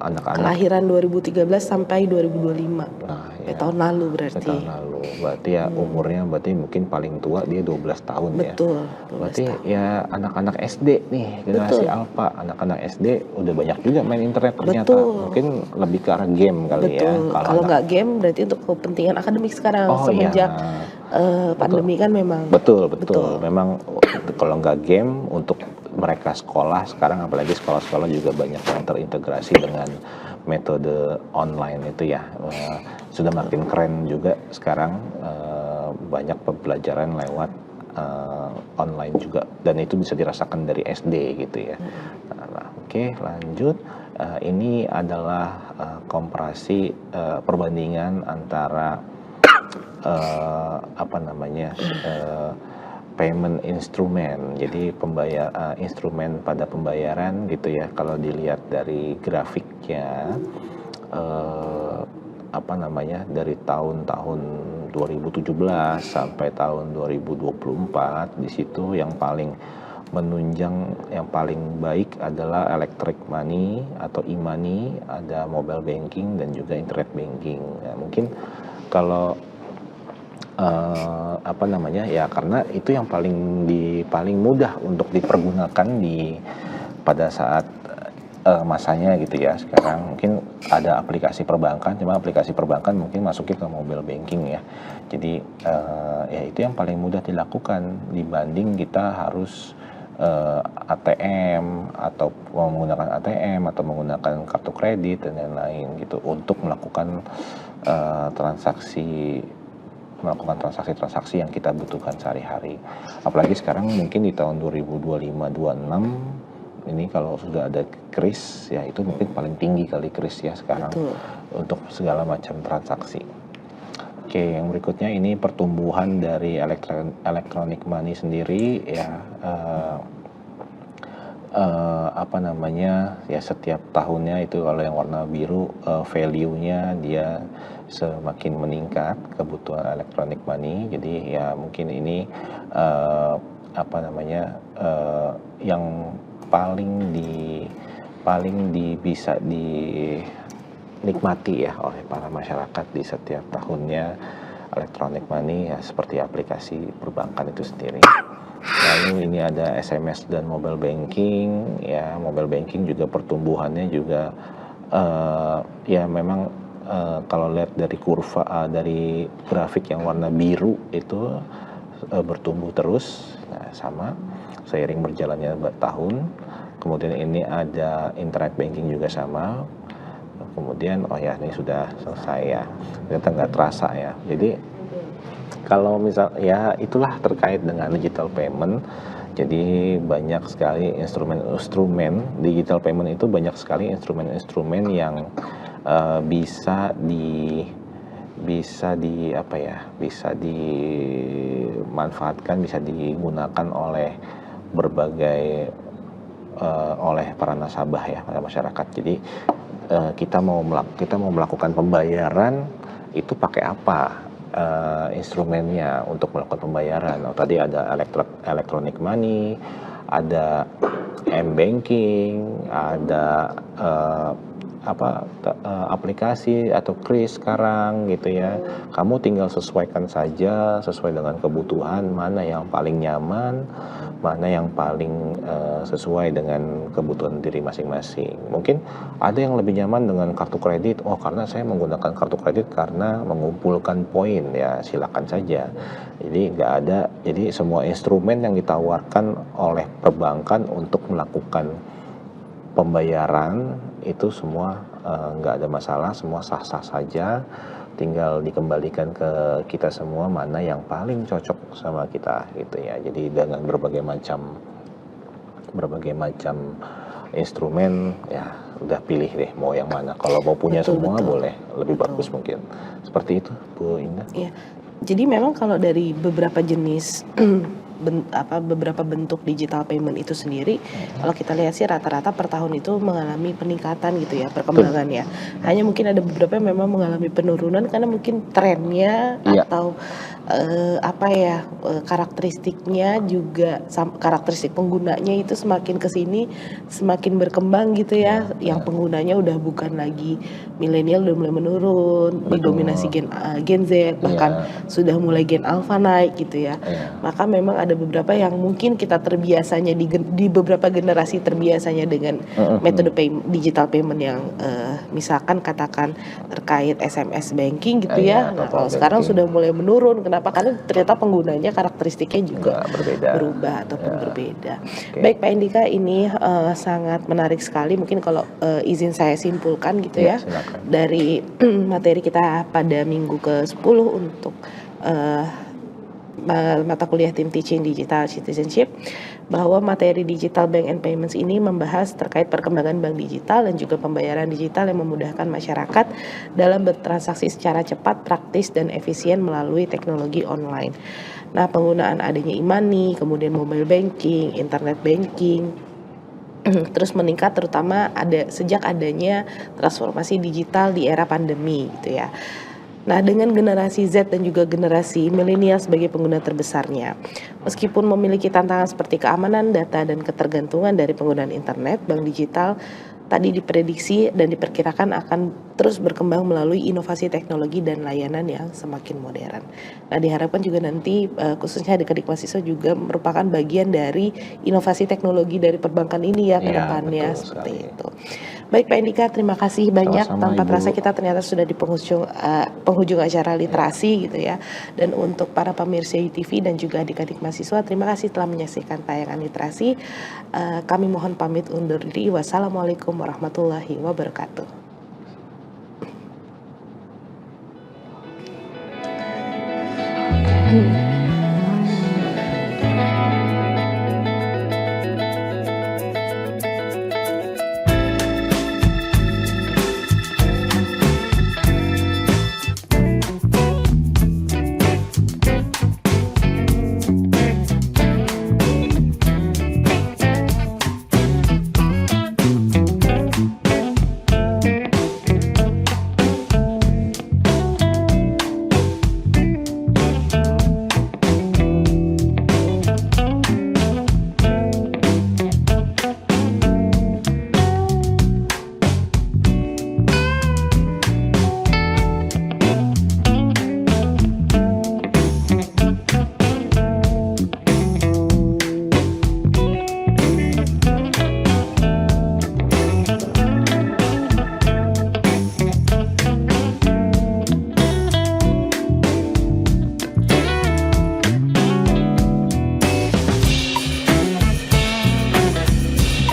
anak-anak Kelahiran 2013 sampai 2025. Nah, Tahun lalu berarti. tahun lalu. Berarti ya umurnya berarti mungkin paling tua dia 12 tahun ya. Betul. 12 Berarti tahun. ya anak-anak SD nih, generasi Betul. alpha, anak-anak SD udah banyak juga main internet ternyata. Betul. Mungkin lebih ke arah game kali ya. Betul. Kalau anak- nggak game berarti untuk kepentingan akademik sekarang Oh semenjak iya. pandemi kan memang. Betul. Memang kalau nggak game untuk mereka sekolah sekarang, apalagi sekolah-sekolah juga banyak yang terintegrasi dengan metode online itu ya. Sudah makin keren juga sekarang, banyak pembelajaran lewat online juga, dan itu bisa dirasakan dari SD gitu ya. Oke, lanjut. Ini adalah komparasi perbandingan antara payment instrumen. Jadi instrumen pada pembayaran gitu ya. Kalau dilihat dari grafiknya, dari tahun-tahun 2017 sampai tahun 2024, di situ yang paling menunjang, yang paling baik adalah electric money atau e-money, ada mobile banking dan juga internet banking. Ya, mungkin kalau ya karena itu yang paling mudah untuk dipergunakan pada saat masanya gitu ya. Sekarang mungkin ada aplikasi perbankan, cuma aplikasi perbankan mungkin masukin ke mobile banking ya. Jadi ya itu yang paling mudah dilakukan dibanding kita harus ATM atau menggunakan ATM atau menggunakan kartu kredit dan lain-lain gitu untuk melakukan transaksi yang kita butuhkan sehari-hari. Apalagi sekarang mungkin di tahun 2025-26 ini kalau sudah ada kris ya, itu mungkin paling tinggi kali kris ya sekarang. Betul. Untuk segala macam transaksi. Oke, yang berikutnya ini pertumbuhan dari electronic money sendiri ya. Ya setiap tahunnya itu kalau yang warna biru value-nya dia semakin meningkat, kebutuhan electronic money. Jadi ya mungkin ini yang bisa dinikmati ya oleh para masyarakat di setiap tahunnya. Electronic money ya seperti aplikasi perbankan itu sendiri. Lalu ini ada SMS dan mobile banking ya. Mobile banking juga pertumbuhannya juga ya memang kalau lihat dari kurva dari grafik yang warna biru itu bertumbuh terus. Nah, sama seiring berjalannya tahun. Kemudian ini ada internet banking juga sama. Kemudian ini sudah selesai ya. Ternyata nggak terasa ya. Jadi kalau misal ya itulah terkait dengan digital payment. Jadi banyak sekali instrumen digital payment itu, banyak sekali instrumen-instrumen yang bisa dimanfaatkan, bisa digunakan oleh berbagai oleh para nasabah ya, para masyarakat. Jadi kita mau melakukan pembayaran itu pakai apa instrumennya untuk melakukan pembayaran. Tadi ada electronic money, ada m-banking, ada aplikasi atau kris sekarang gitu ya. Kamu tinggal sesuaikan saja sesuai dengan kebutuhan mana yang paling nyaman, mana yang paling sesuai dengan kebutuhan diri masing-masing. Mungkin ada yang lebih nyaman dengan kartu kredit. Oh, karena saya menggunakan kartu kredit karena mengumpulkan poin, ya silakan saja. Jadi semua instrumen yang ditawarkan oleh perbankan untuk melakukan pembayaran itu semua nggak ada masalah, semua sah-sah saja. Tinggal dikembalikan ke kita semua mana yang paling cocok sama kita gitu ya. Jadi dengan berbagai macam instrumen, ya udah pilih deh mau yang mana. Kalau mau punya Betul, semua betul. boleh, lebih Betul. bagus mungkin. Seperti itu, Bu Indah. Iya. Jadi memang kalau dari beberapa jenis beberapa bentuk digital payment itu sendiri, kalau kita lihat sih rata-rata per tahun itu mengalami peningkatan gitu ya Betul. perkembangannya. Hanya mungkin ada beberapa yang memang mengalami penurunan karena mungkin trennya Iya. atau karakteristiknya juga karakteristik penggunanya itu semakin ke sini semakin berkembang gitu ya. Yang penggunanya udah bukan lagi milenial, udah mulai menurun, didominasi Gen Z, bahkan sudah mulai Gen Alpha naik gitu ya. Maka memang ada beberapa yang mungkin kita terbiasanya di beberapa generasi terbiasanya dengan metode digital payment yang misalkan katakan terkait SMS banking gitu ya. Nah, kalau sekarang sudah mulai menurun. Kenapa? Karena ternyata penggunanya karakteristiknya juga berubah ataupun berbeda. Baik Pak Indika, ini sangat menarik sekali. Mungkin kalau izin saya simpulkan gitu ya dari materi kita pada minggu ke-10 untuk mata kuliah tim teaching digital citizenship, bahwa materi digital bank and payments ini membahas terkait perkembangan bank digital dan juga pembayaran digital yang memudahkan masyarakat dalam bertransaksi secara cepat, praktis, dan efisien melalui teknologi online. Nah, penggunaan adanya e-money, kemudian mobile banking, internet banking, terus meningkat terutama sejak adanya transformasi digital di era pandemi gitu ya. Nah, dengan generasi Z dan juga generasi milenial sebagai pengguna terbesarnya, meskipun memiliki tantangan seperti keamanan data dan ketergantungan dari penggunaan internet, bank digital tadi diprediksi dan diperkirakan akan terus berkembang melalui inovasi teknologi dan layanan yang semakin modern. Nah, diharapkan juga nanti khususnya adik-adik mahasiswa juga merupakan bagian dari inovasi teknologi dari perbankan ini ya ke depannya, seperti itu. Baik Pak Indika, terima kasih banyak. Tanpa terasa kita ternyata sudah di penghujung acara literasi gitu ya. Dan untuk para pemirsa UTV dan juga adik-adik mahasiswa, terima kasih telah menyaksikan tayangan literasi. Kami mohon pamit undur diri. Wassalamualaikum warahmatullahi wabarakatuh.